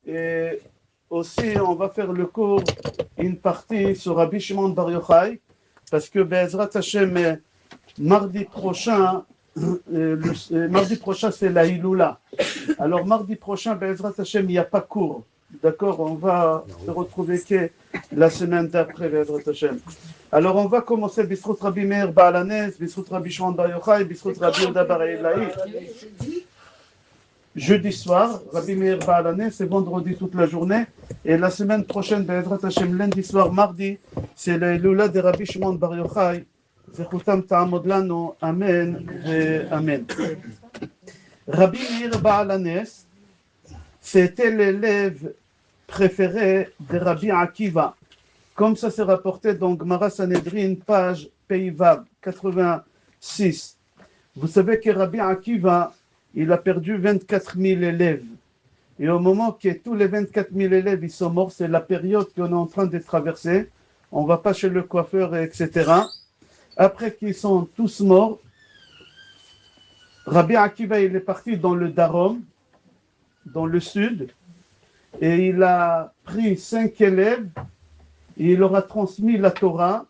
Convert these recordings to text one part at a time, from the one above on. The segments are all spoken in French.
Et aussi, on va faire le cours, une partie sur Rabbi Shimon Bar Yochai, parce que Be'ezrat Hashem, mardi prochain, c'est la Iloula. Alors, mardi prochain, Be'ezrat Hashem, il n'y a pas cours. D'accord, on va se retrouver que la semaine d'après, Be'ezrat Hashem. Alors, on va commencer Bisrout Rabbi Meir Baal Hanes, Bisrout Rabbi Shimon Bar Yochai, Bisrout Rabbi Yehuda Bar Elai. Jeudi soir, Rabbi Meir Baal Hanes, c'est vendredi toute la journée. Et la semaine prochaine, Be'ezrat Hashem, lundi soir, mardi, c'est la Iloula de Rabbi Shimon Bar Yochai. Zechutam ta'amod lanu, Amen et Amen. Rabbi Meir Baal Hanes, c'était l'élève préféré de Rabbi Akiva. Comme ça s'est rapporté dans Gemara Sanhedrin, page Peivav 86. Vous savez que Rabbi Akiva, il a perdu 24 000 élèves. Et au moment que tous les 24 000 élèves ils sont morts, c'est la période qu'on est en train de traverser. On ne va pas chez le coiffeur, etc. Après qu'ils sont tous morts, Rabbi Akiva il est parti dans le Darom, dans le sud, et il a pris 5 élèves, et il leur a transmis la Torah,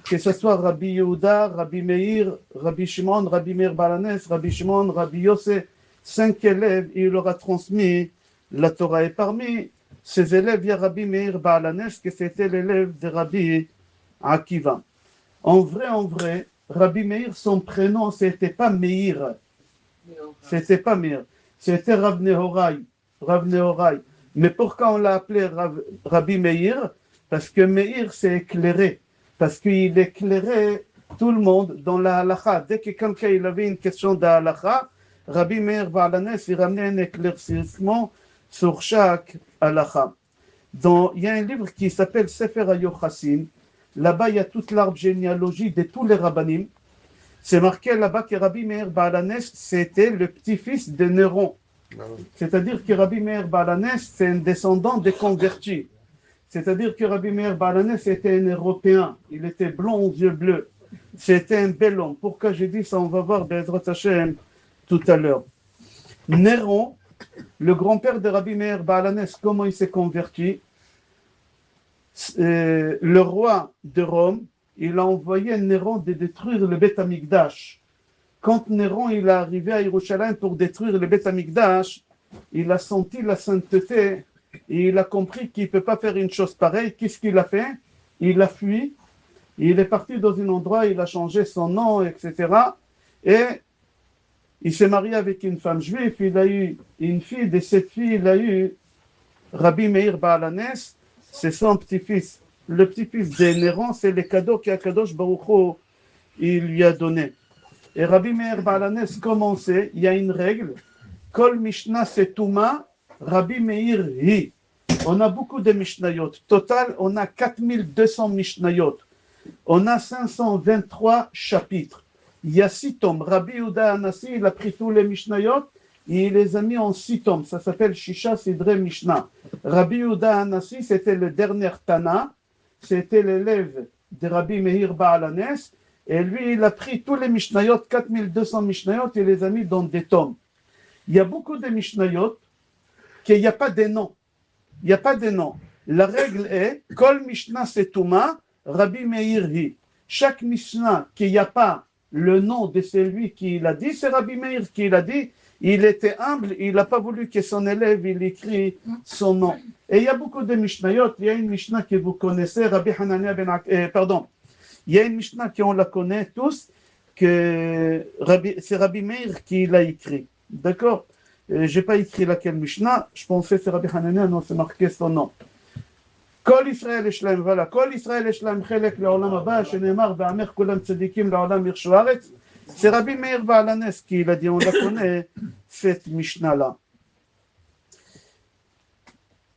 que ce soit Rabbi Yehuda, Rabbi Meir, Rabbi Shimon, Rabbi Meir Baal Hanes, Rabbi Shimon, Rabbi Yosef, 5 élèves, et il leur a transmis la Torah. Et parmi ces élèves, il y a Rabbi Meir Baal Hanes, que c'était l'élève de Rabbi Akiva. En vrai, Rabbi Meir, son prénom, c'était pas Meir. C'était pas Meir. C'était Rav Nehorai. Mais pourquoi on l'a appelé Rabbi Meir? Parce que Meir, c'est éclairé. Parce qu'il éclairait tout le monde dans la halakha. Dès que quelqu'un il avait une question de halakha, Rabbi Meir Baal Hanes, il ramenait un éclaircissement sur chaque halakha. Il y a un livre qui s'appelle Sefer HaYochassim. Là-bas, il y a toute l'arbre généalogie de tous les rabbanim. C'est marqué là-bas que Rabbi Meir Baal Hanes, c'était le petit-fils de Néron. C'est-à-dire que Rabbi Meir Baal Hanes, c'est un descendant des convertis. C'est-à-dire que Rabbi Meir Baal Hanes était un Européen. Il était blond aux yeux bleus. C'était un bel homme. Pourquoi j'ai dit ça? On va voir Be'ezrat Hashem tout à l'heure. Néron, le grand-père de Rabbi Meir Baal Hanes, comment il s'est converti? Le roi de Rome, il a envoyé Néron de détruire le Beth Amikdash. Quand Néron il est arrivé à Yerushalayim pour détruire le Beth Amikdash, il a senti la sainteté et il a compris qu'il ne peut pas faire une chose pareille. Qu'est-ce qu'il a fait? Il a fui, il est parti dans un endroit, il a changé son nom, etc. Et il s'est marié avec une femme juive, il a eu une fille, de cette fille, il a eu Rabbi Meir Baal Hanes, c'est son petit-fils. Le petit-fils de Néron, c'est le cadeau qu'Akadosh Baruch Hu il lui a donné. Et Rabbi Meir Baal Hanes commençait, il y a une règle, Kol Mishnah Setuma, Rabbi Meir Hi. On a beaucoup de Mishnayot. Total, on a 4200 Mishnayot. On a 523 chapitres. Il y a 6 tomes. Rabbi Yehuda Hanassi, il a pris tous les Mishnayot et il les a mis en 6 tomes. Ça s'appelle Shisha Sidre Mishnah. Rabbi Yehuda Hanassi, c'était le dernier Tana. C'était l'élève de Rabbi Meir Baal Hanes. Et lui, il a pris tous les Mishnayot, 4200 Mishnayot, et les a mis dans des tomes. Il y a beaucoup de Mishnayot qu'il n'y a pas de noms. Il n'y a pas de nom. La règle est Kol Mishnah Setuma, Rabbi Meir Hi. Chaque Mishnah qu'il n'y a pas le nom de celui qui l'a dit, c'est Rabbi Meir qui l'a dit. Il était humble, il n'a pas voulu que son élève il écrit son nom. Et il y a beaucoup de Mishnayot. Il y a une Mishnah que vous connaissez, Rabbi Hanania il y a une Mishnah qu'on la connaît tous, que c'est Rabbi Meir qui l'a écrit. D'accord? Je n'ai pas écrit laquelle Mishnah, je pensais que c'est Rabbi Hanania, non, c'est marqué son nom. Kol Israël Eshlaim, voilà. Kol Israël Eshlaim Chelek Leolam Haba, Shenemar Ve'amer Kulam Tzadikim Leolam Yirshu Haaretz. C'est Rabbi Meir Baal Hanes qui l'a dit, on la connaît, cette Mishnah-là.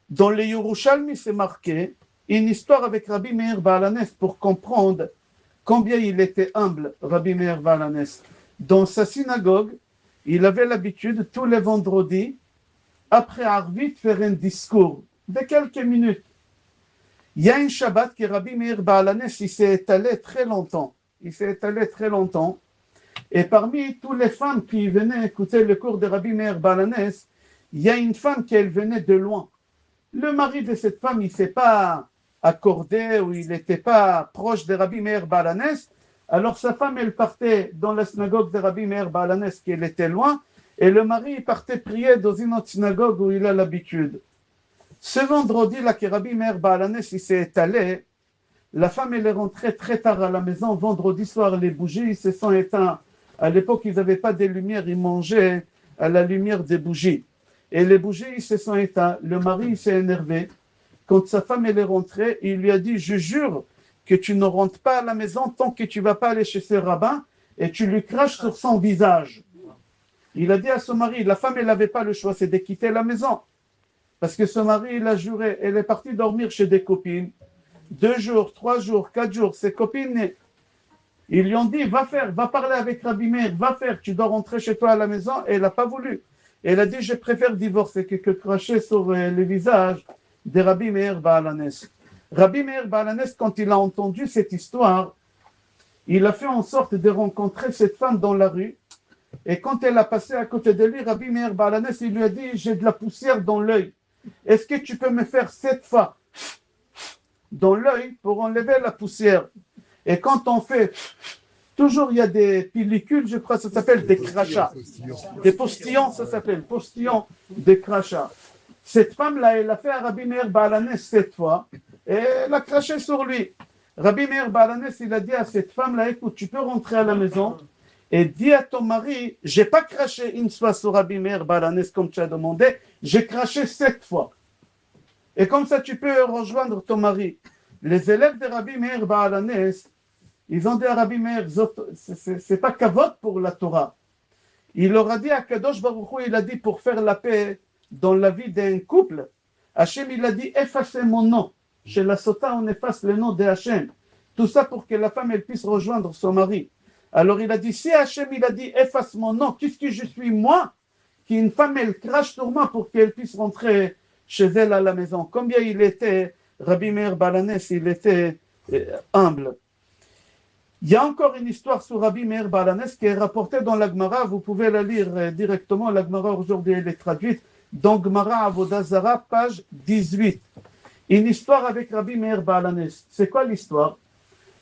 Dans les Yerushalmi, c'est marqué une histoire avec Rabbi Meir Baal Hanes pour comprendre combien il était humble, Rabbi Meir Baal Hanes. Dans sa synagogue, il avait l'habitude, tous les vendredis, après Arvit, faire un discours de quelques minutes. Il y a un Shabbat que Rabbi Meir Baal Hanes, il s'est étalé très longtemps. Et parmi toutes les femmes qui venaient écouter le cours de Rabbi Meir Baal Hanes, il y a une femme qui venait de loin. Le mari de cette femme, il ne s'est pas accordé ou il n'était pas proche de Rabbi Meir Baal HaNes. Alors sa femme, elle partait dans la synagogue de Rabbi Meir Baal HaNes, qui était loin, et le mari il partait prier dans une autre synagogue où il a l'habitude. Ce vendredi, là, que Rabbi Meir Baal HaNes il s'est étalé, la femme, elle est rentrée très tard à la maison. Vendredi soir, les bougies se sont éteintes. À l'époque, ils n'avaient pas de lumière, ils mangeaient à la lumière des bougies. Et les bougies se sont éteintes. Le mari s'est énervé. Quand sa femme elle est rentrée, il lui a dit, je jure que tu ne rentres pas à la maison tant que tu ne vas pas aller chez ce rabbin et tu lui craches sur son visage. Il a dit à son mari, la femme elle n'avait pas le choix, c'est de quitter la maison. Parce que son mari il a juré, elle est partie dormir chez des copines. 2 jours, 3 jours, 4 jours, ses copines, ils lui ont dit, va parler avec Rabbi Meir, va faire, tu dois rentrer chez toi à la maison. Et elle n'a pas voulu. Elle a dit, je préfère divorcer que cracher sur le visage de Rabbi Meir Baal HaNes. Rabbi Meir Baal HaNes, quand il a entendu cette histoire, il a fait en sorte de rencontrer cette femme dans la rue. Et quand elle a passé à côté de lui, Rabbi Meir Baal HaNes, il lui a dit, j'ai de la poussière dans l'œil. Est-ce que tu peux me faire 7 fois dans l'œil pour enlever la poussière? Et quand on fait, toujours il y a des pellicules, je crois que ça s'appelle des crachats. Des postillons, ça s'appelle postillons des crachats. Cette femme-là, elle a fait à Rabbi Meir Baal HaNes 7 fois et elle a craché sur lui. Rabbi Meir Baal HaNes, il a dit à cette femme-là, écoute, tu peux rentrer à la maison et dis à ton mari, j'ai pas craché une fois sur Rabbi Meir Baal HaNes comme tu as demandé, j'ai craché 7 fois. Et comme ça, tu peux rejoindre ton mari. Les élèves de Rabbi Meir Baal HaNes, ils ont dit à Rabbi Meir, c'est pas kavod pour la Torah. Il leur a dit à Kadosh Baruch Hu, il a dit pour faire la paix dans la vie d'un couple, Hachem il a dit effacez mon nom. Chez la Sota, on efface le nom de Hachem. Tout ça pour que la femme elle puisse rejoindre son mari. Alors il a dit, si Hachem il a dit efface mon nom, qu'est-ce que je suis moi, qu'une femme elle crache sur moi pour qu'elle puisse rentrer chez elle à la maison. Combien il était, Rabbi Meir Baal HaNes, il était humble. Il y a encore une histoire sur Rabbi Meir Baal HaNes qui est rapportée dans la Gemara. Vous pouvez la lire directement. La Gemara aujourd'hui elle est traduite dans Gemara Avodah Zara, page 18. Une histoire avec Rabbi Meir Baal HaNes. C'est quoi l'histoire?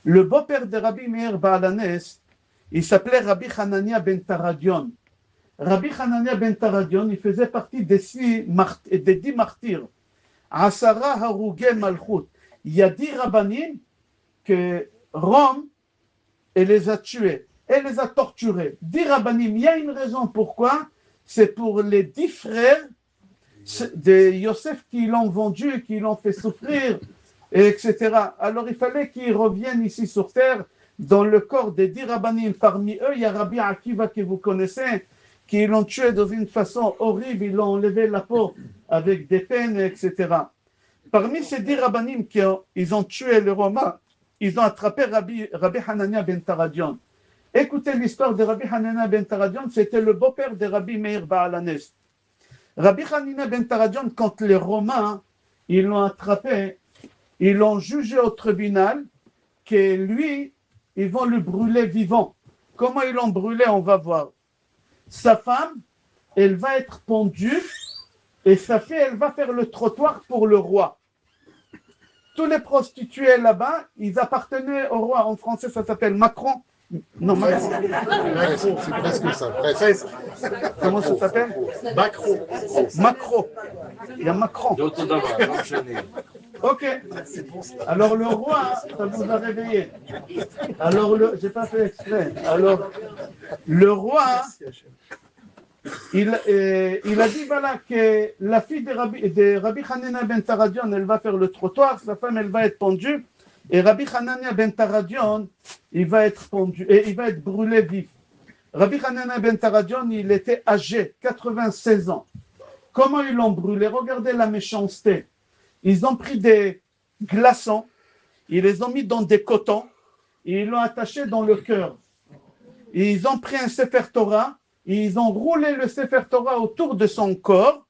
Le beau-père de Rabbi Meir Baal HaNes, il s'appelait Rabbi Hanania ben Taradion. Rabbi Hanania ben Taradion, il faisait partie des 10 martyrs. Asara Harougé Malchut. Il y a 10 rabbanim que Rome elle les a tués, elle les a torturés. 10 rabbanim, il y a une raison pourquoi, c'est pour les 10 frères de Yosef qui l'ont vendu, qui l'ont fait souffrir, etc. Alors il fallait qu'ils reviennent ici sur terre, dans le corps des 10 rabbanim. Parmi eux, il y a Rabbi Akiva que vous connaissez, qui l'ont tué dans une façon horrible, ils l'ont enlevé la peau avec des peines, etc. Parmi ces 10 rabbanim qui ont tué les Romains, ils ont attrapé Rabbi Hanania ben Taradion. Écoutez l'histoire de Rabbi Hanania ben Taradion, c'était le beau-père de Rabbi Meir Baal HaNes. Rabbi Hanania ben Taradion, quand les Romains ils l'ont attrapé, ils l'ont jugé au tribunal que lui, ils vont le brûler vivant. Comment ils l'ont brûlé, on va voir. Sa femme, elle va être pendue et sa fille, elle va faire le trottoir pour le roi. Tous les prostituées là-bas, ils appartenaient au roi. En français, ça s'appelle Macron. Non, Macron. C'est presque ça. Presque. Comment ça s'appelle? Macron. Macron. Il y a Macron. Ok. Alors le roi, ça vous a réveillé. Alors j'ai pas fait exprès. Alors le roi, il a dit voilà que la fille de Rabbi Hanania ben Taradion, elle va faire le trottoir, sa femme elle va être pendue, et Rabbi Hanania ben Taradion, il va être pendu, et il va être brûlé vif. Rabbi Hanania ben Taradion, il était âgé, 96 ans. Comment ils l'ont brûlé? Regardez la méchanceté. Ils ont pris des glaçons, ils les ont mis dans des cotons, et ils l'ont attaché dans le cœur. Et ils ont pris un Sefer Torah, et ils ont roulé le Sefer Torah autour de son corps,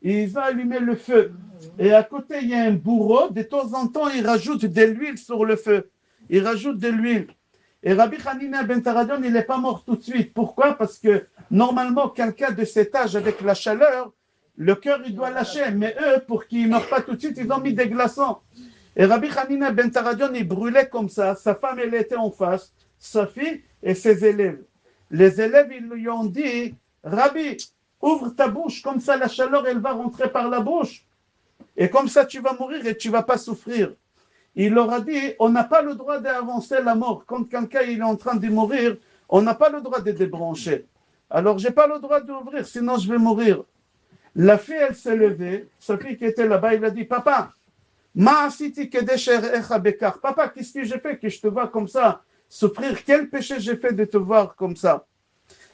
et ils ont allumé le feu. Et à côté, il y a un bourreau, de temps en temps, il rajoute de l'huile sur le feu. Il rajoute de l'huile. Et Rabbi Hanania ben Taradion, il n'est pas mort tout de suite. Pourquoi? Parce que normalement, quelqu'un de cet âge, avec la chaleur, le cœur il doit lâcher. Mais eux, pour qu'ils ne meurent pas tout de suite, ils ont mis des glaçons. Et Rabbi Hanina ben Taradion, il brûlait comme ça. Sa femme, elle était en face, sa fille et ses élèves. Les élèves, ils lui ont dit, Rabbi, ouvre ta bouche, comme ça la chaleur, elle va rentrer par la bouche. Et comme ça, tu vas mourir et tu ne vas pas souffrir. Il leur a dit, on n'a pas le droit d'avancer la mort. Quand quelqu'un il est en train de mourir, on n'a pas le droit de débrancher. Alors, je n'ai pas le droit d'ouvrir, sinon je vais mourir. La fille, elle s'est levée. Sa fille qui était là-bas, il a dit, papa, papa, qu'est-ce que j'ai fait que je te vois comme ça souffrir? Quel péché j'ai fait de te voir comme ça?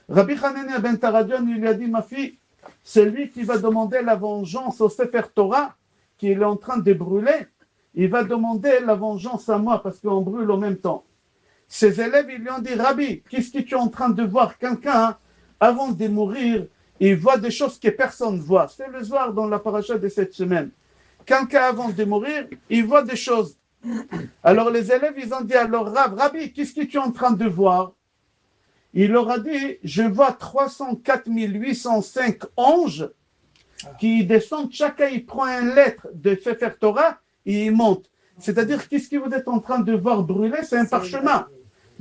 Rabbi Hanania ben Taradion, il lui a dit, ma fille, c'est lui qui va demander la vengeance au Sefer Torah, qui est en train de brûler. Il va demander la vengeance à moi, parce qu'on brûle en même temps. Ses élèves, ils lui ont dit, Rabbi, qu'est-ce que tu es en train de voir? Quelqu'un, avant de mourir, il voit des choses que personne ne voit. C'est le soir dans la paracha de cette semaine. Quelqu'un, avant de mourir, il voit des choses. Alors les élèves, ils ont dit à leur Rabbi, qu'est-ce que tu es en train de voir? Il leur a dit, je vois 304 805 anges qui descendent, chacun il prend une lettre de Sefer Torah et il monte. C'est-à-dire, qu'est-ce que vous êtes en train de voir brûler? C'est un parchemin.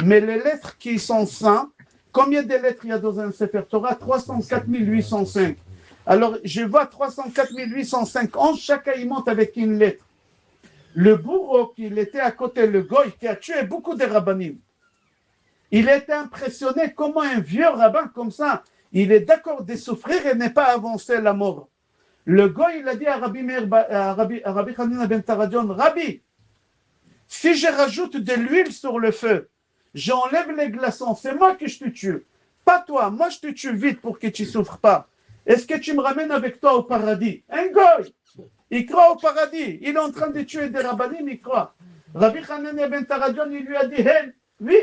Mais les lettres qui sont saintes, combien de lettres il y a dans un Sefer Torah? 304 805. Alors, je vois 304 805 anges, chacun il monte avec une lettre. Le bourreau qui était à côté, le goy, qui a tué beaucoup de rabbanim, il était impressionné comment un vieux rabbin comme ça, il est d'accord de souffrir et n'est pas avancé la mort. Le goy, il a dit à Rabbi Hanina ben Taradion, Rabbi, si je rajoute de l'huile sur le feu, j'enlève les glaçons, c'est moi que je te tue, pas toi, moi je te tue vite pour que tu ne souffres pas. Est-ce que tu me ramènes avec toi au paradis? Un goy, il croit au paradis, il est en train de tuer des rabbanim, il croit. Rabbi Hanina ben Taradion, il lui a dit, hey, oui.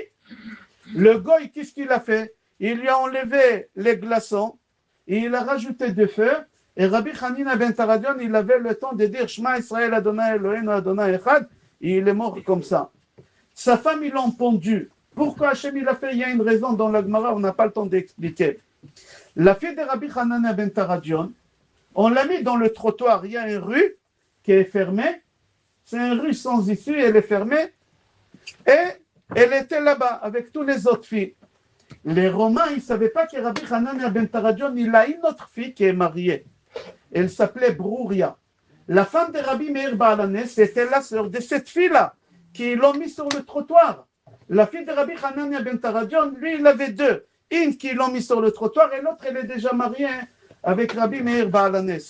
Le goy, qu'est-ce qu'il a fait? Il lui a enlevé les glaçons, et il a rajouté du feu, et Rabbi Hanina ben Taradion, il avait le temps de dire Shema Israël Adonai Eloheinu Adonai Echad, et il est mort comme ça. Sa femme, ils l'ont pendu. Pourquoi Hachem il a fait? Il y a une raison dans la Gemara, on n'a pas le temps d'expliquer. La fille de Rabbi Hanina ben Taradion, on l'a mis dans le trottoir, il y a une rue qui est fermée, c'est une rue sans issue, elle est fermée, et elle était là-bas avec tous les autres filles. Les Romains, ils ne savaient pas que Rabbi Hanania ben Taradion, il a une autre fille qui est mariée. Elle s'appelait Brouria. La femme de Rabbi Meir Baalanes, c'était la sœur de cette fille-là, qui l'ont mis sur le trottoir. La fille de Rabbi Hanania ben Taradion, lui, il avait deux. Une qui l'ont mis sur le trottoir et l'autre, elle est déjà mariée avec Rabbi Meir Baalanes.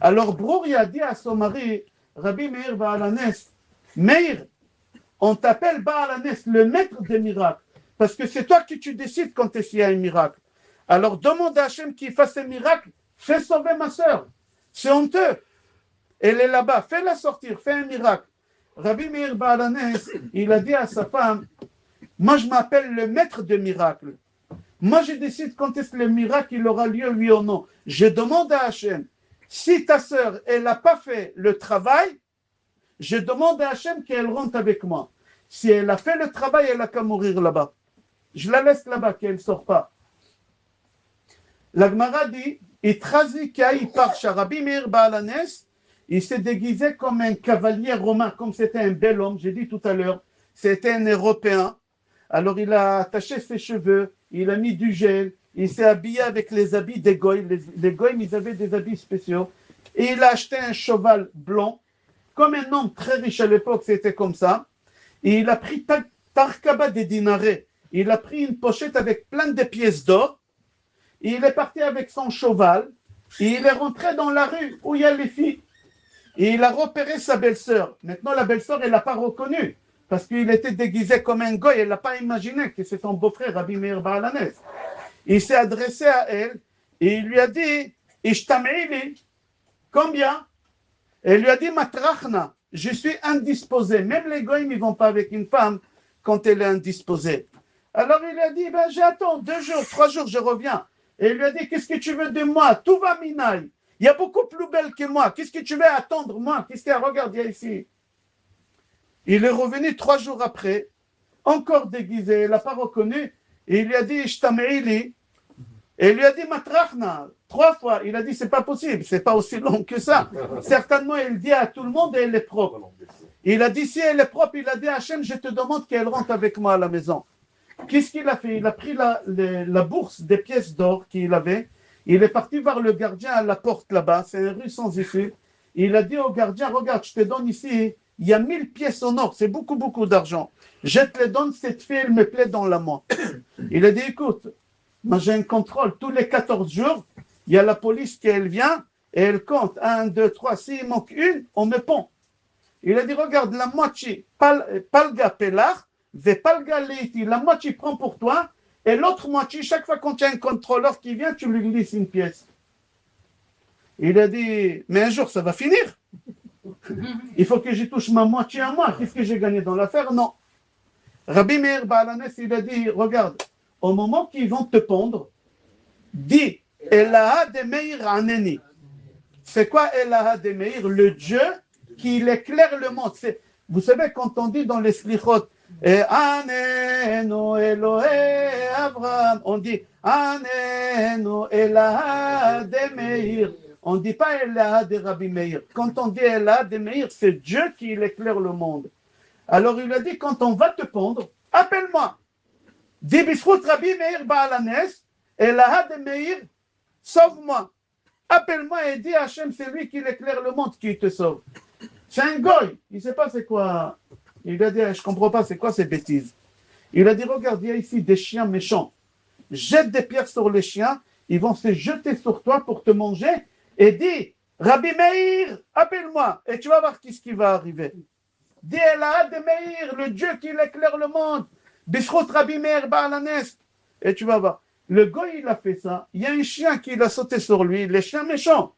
Alors Brouria dit à son mari, Rabbi Meir Baalanes, Meir, on t'appelle Baalanes, le maître des miracles, parce que c'est toi qui tu décides quand il y a un miracle. Alors demande à Hachem qu'il fasse un miracle, fais sauver ma sœur. C'est honteux. Elle est là-bas, fais-la sortir, fais un miracle. Rabbi Meir Baalanes, il a dit à sa femme, moi je m'appelle le maître des miracles. Moi je décide quand est-ce que le miracle il aura lieu, oui ou non. Je demande à Hachem, si ta sœur, elle n'a pas fait le travail, je demande à Hachem qu'elle rentre avec moi. Si elle a fait le travail, elle n'a qu'à mourir là-bas. Je la laisse là-bas, qu'elle ne sort pas. La Gemara dit, Rabbi Meir Baalanes, il s'est déguisé comme un cavalier romain, comme c'était un bel homme, j'ai dit tout à l'heure, c'était un Européen. Alors il a attaché ses cheveux, il a mis du gel, il s'est habillé avec les habits des goïs. Les goïs, ils avaient des habits spéciaux. Et il a acheté un cheval blanc, comme un homme très riche à l'époque, c'était comme ça. Et il a pris Tarkaba des dinarets. Il a pris une pochette avec plein de pièces d'or. Et il est parti avec son cheval. Et il est rentré dans la rue où il y a les filles. Et il a repéré sa belle-sœur. Maintenant, la belle-sœur, elle ne l'a pas reconnu. Parce qu'il était déguisé comme un goy. Elle n'a pas imaginé que c'est son beau-frère, Rabbi Meir Baalanes. Il s'est adressé à elle. Et il lui a dit, Ishtam'ili, combien? Elle lui a dit, Matrachna, je suis indisposé. Même les goïms, ils ne vont pas avec une femme quand elle est indisposée. Alors il a dit, ben, j'attends 2 jours, 3 jours, je reviens. Et il lui a dit, qu'est-ce que tu veux de moi? Tout va minaï. Il y a beaucoup plus belle que moi. Qu'est-ce que tu veux attendre, moi? Qu'est-ce qu'il y a? Regarde, il y a ici. Il est revenu 3 jours après, encore déguisé, il n'a pas reconnu. Et il lui a dit, Ishtam'ili, Et il lui a dit Matrachna, 3 fois. Il a dit c'est pas possible, c'est pas aussi long que ça. Certainement, il dit à tout le monde elle est propre. Il a dit si elle est propre, il a dit à Hachem, je te demande qu'elle rentre avec moi à la maison. Qu'est-ce qu'il a fait? Il a pris la bourse des pièces d'or qu'il avait. Il est parti voir le gardien à la porte là-bas, c'est une rue sans issue. Il a dit au gardien, regarde, je te donne ici, il y a 1000 pièces en or, c'est beaucoup, beaucoup d'argent. Je te les donne, cette fille, elle me plaît dans la main. Il a dit, écoute, moi j'ai un contrôle, tous les 14 jours, il y a la police qui elle vient, et elle compte, 1, 2, 3, s'il manque une, on me pend. Il a dit, regarde, la moitié, palga pelar, ve palga leiti, la moitié prend pour toi, et l'autre moitié, chaque fois qu'on tient un contrôleur qui vient, tu lui glisses une pièce. Il a dit, mais un jour, ça va finir. Il faut que j'y touche ma moitié à moi. Qu'est-ce que j'ai gagné dans l'affaire? Non. Rabbi Meir Baal Hanes, il a dit, regarde, au moment qu'ils vont te pendre, dis, Elaha de Meir Aneni. C'est quoi Elaha de Meir? Le Dieu qui éclaire le monde. Vous savez, quand on dit dans les slichot, Anenu Elohe Abraham, on dit Anenu Elaha de Meir. On ne dit pas Elaha de Rabbi Meir. Quand on dit Elaha de Meir, c'est Dieu qui éclaire le monde. Alors il a dit, quand on va te pendre, appelle-moi. Dis Bisrout Rabbi Meir Baal Hanes, Elaha de Meir, sauve-moi. Appelle-moi et dis Hachem, c'est lui qui éclaire le monde qui te sauve. C'est un goy, il ne sait pas c'est quoi. Il a dit, je ne comprends pas, c'est quoi ces bêtises. Il a dit, regarde, il y a ici des chiens méchants. Jette des pierres sur les chiens, ils vont se jeter sur toi pour te manger. Et dis, Rabbi Meir, appelle-moi, et tu vas voir ce qui va arriver. Dis Elaha de Meir, le Dieu qui éclaire le monde. Bishrut Rabbi Meir Baal Hanes. Et tu vas voir. Le goy, il a fait ça. Il y a un chien qui a sauté sur lui, les chiens méchants.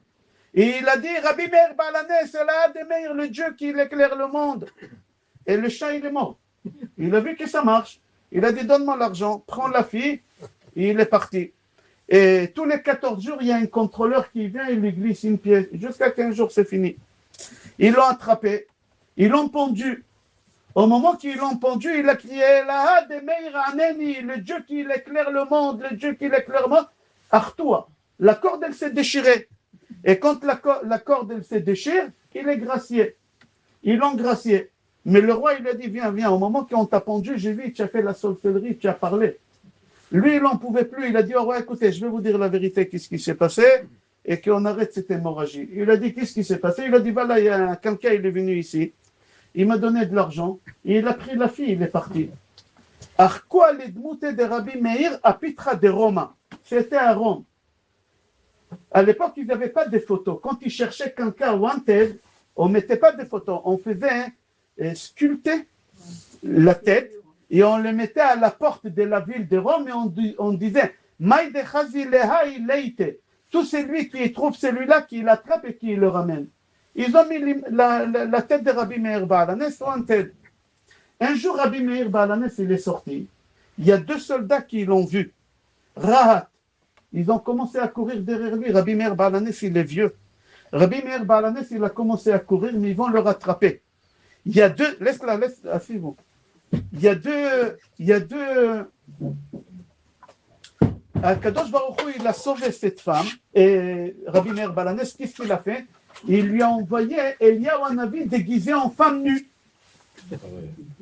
Et il a dit, Rabbi Meir Baal Hanes, Elaha de Meir, le Dieu qui éclaire le monde. Et le chien, il est mort. Il a vu que ça marche. Il a dit, donne-moi l'argent, prends la fille. Et il est parti. Et tous les 14 jours, il y a un contrôleur qui vient et lui glisse une pièce. Jusqu'à 15 jours, c'est fini. Ils l'ont attrapé. Ils l'ont pendu. Au moment qu'ils l'ont pendu, il a crié Elaha de Meir Aneni, le Dieu qui éclaire le monde, le Dieu qui éclaire le monde. Artoua. La corde, elle s'est déchirée. Et quand la corde, elle s'est déchirée, il est gracié. Ils l'ont gracié. Mais le roi, il a dit, viens, viens. Au moment qu'on t'a pendu, j'ai vu, tu as fait la sorcellerie, tu as parlé. Lui, il n'en pouvait plus. Il a dit, oh ouais, écoutez, je vais vous dire la vérité, qu'est-ce qui s'est passé, et qu'on arrête cette hémorragie. Il a dit, qu'est-ce qui s'est passé? Il a dit, voilà, il y a quelqu'un, il est venu ici. Il m'a donné de l'argent. Et il a pris la fille, il est parti. Arquoa l'edmute de Rabbi Meir à Pitra de Roma. C'était à Rome. À l'époque, ils n'avaient pas de photos. Quand ils cherchaient quelqu'un wanted, on ne mettait pas de photos. On faisait sculpter la tête et on le mettait à la porte de la ville de Rome et on disait tout celui qui trouve celui-là, qui l'attrape et qui le ramène. Ils ont mis la tête de Rabbi Meir Baal Hanes wanted. Un jour, Rabbi Meir Baal Hanes, il est sorti. Il y a 2 soldats qui l'ont vu. Rahat. Ils ont commencé à courir derrière lui. Rabbi Meir Baal Hanes, il est vieux. Rabbi Meir Baal Hanes, il a commencé à courir, mais ils vont le rattraper. Il y a 2, laisse-la, asseyez-vous. Il y a deux, Kadosh Baruch Hu, il a sauvé cette femme, et Rabbi Meir Baal Hanes, qu'est-ce qu'il a fait? Il lui a envoyé Eliyahu Hanavi déguisé en femme nue.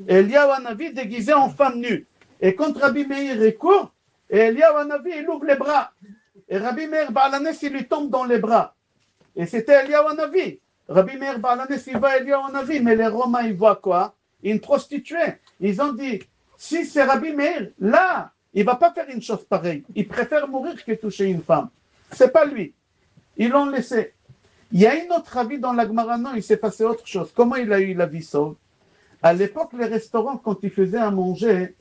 Eliyahu Hanavi déguisé en femme nue. Et quand Rabbi Meir est court, Eliyahu Hanavi, il ouvre les bras. Et Rabbi Meir Baal Hanes, il lui tombe dans les bras. Et c'était Eliyahu Hanavi. Rabbi Meir Baal Hanes, il voit Eliyahu Hanavi, mais les Romains, ils voient quoi? Une prostituée. Ils ont dit, si c'est Rabbi Meir, là, il ne va pas faire une chose pareille. Il préfère mourir que toucher une femme. Ce n'est pas lui. Ils l'ont laissé. Il y a une autre avis dans la Gemara, non, il s'est passé autre chose. Comment il a eu la vie sauve? À l'époque, les restaurants, quand ils faisaient à manger,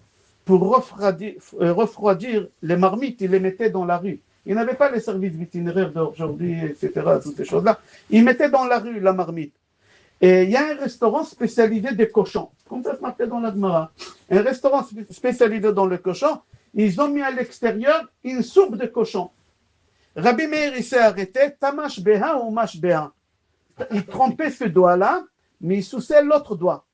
pour refroidir les marmites, ils les mettaient dans la rue. Ils n'avaient pas les services vétérinaires d'aujourd'hui, etc., toutes ces choses-là. Ils mettaient dans la rue la marmite. Et il y a un restaurant spécialisé des cochons, comme ça se marquait dans la Gemara. Un restaurant spécialisé dans le cochon, ils ont mis à l'extérieur une soupe de cochon. Rabbi Meir, il s'est arrêté, tamash beha ou mash beha. Il trompait ce doigt-là, mais il soussait l'autre doigt.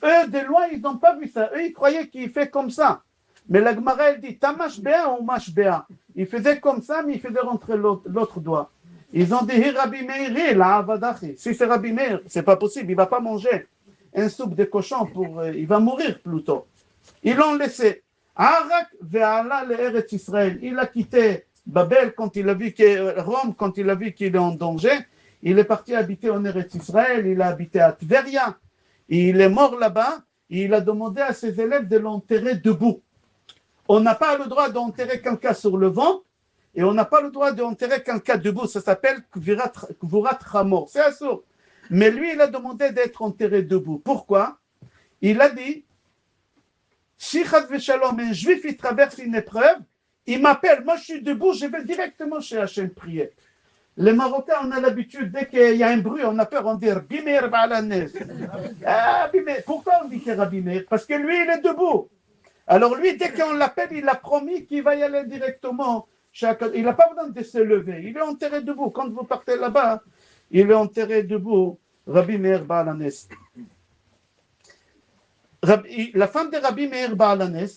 Eux, de loin, ils n'ont pas vu ça. Eux, ils croyaient qu'il fait comme ça. Mais la Gemara, elle dit, t'as mashbea ou mashbea? Il faisait comme ça, mais il faisait rentrer l'autre doigt. Ils ont dit, Rabbi Meir, la avadachi. Si c'est Rabbi Meir, c'est pas possible, il va pas manger un soupe de cochon il va mourir plutôt. Ils l'ont laissé. Arak ve'ala le'eretz Israël. Il a quitté Babel quand il a vu que Rome, quand il a vu qu'il est en danger. Il est parti habiter en Eretz Israël, il a habité à Tveria. Il est mort là-bas. Il a demandé à ses élèves de l'enterrer debout. On n'a pas le droit d'enterrer quelqu'un sur le ventre et on n'a pas le droit d'enterrer quelqu'un debout. Ça s'appelle Kvurat Chamor. C'est assourd. Mais lui, il a demandé d'être enterré debout. Pourquoi? Il a dit, si Chad Veshalom, un juif, il traverse une épreuve, il m'appelle, moi je suis debout, je vais directement chez Hachem prier. Les Marocains, on a l'habitude, dès qu'il y a un bruit, on a peur, on dit Rabbi Meir Ba'alanes. Pourquoi on dit que Rabbi Meir? Parce que lui, il est debout. Alors lui, dès qu'on l'appelle, il a promis qu'il va y aller directement. Il n'a pas besoin de se lever. Il est enterré debout. Quand vous partez là-bas, il est enterré debout. Rabbi Meir Ba'alanes. La femme de Rabbi Meir Ba'alanes,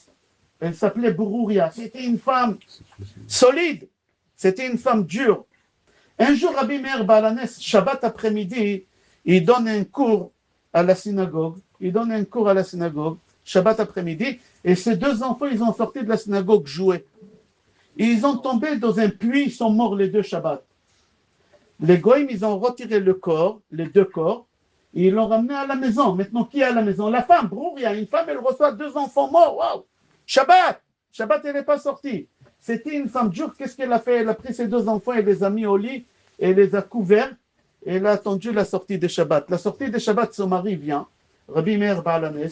elle s'appelait Bourouria. C'était une femme solide. C'était une femme dure. Un jour, Rabbi Meir Ba'alanes, Shabbat après-midi, il donne un cours à la synagogue. Shabbat après-midi. Et ces deux enfants, ils ont sorti de la synagogue jouer. Ils ont tombé dans un puits, ils sont morts les deux Shabbat. Les goïms, ils ont retiré le corps, les deux corps, et ils l'ont ramené à la maison. Maintenant, qui est à la maison? La femme, Brouria. Une femme, elle reçoit deux enfants morts. Waouh! Shabbat, elle n'est pas sortie. C'était une femme dure. Qu'est-ce qu'elle a fait? Elle a pris ses deux enfants et les a mis au lit et les a couverts. Et elle a attendu la sortie de Shabbat. La sortie de Shabbat, son mari vient, Rabbi Meir Ba'alanes,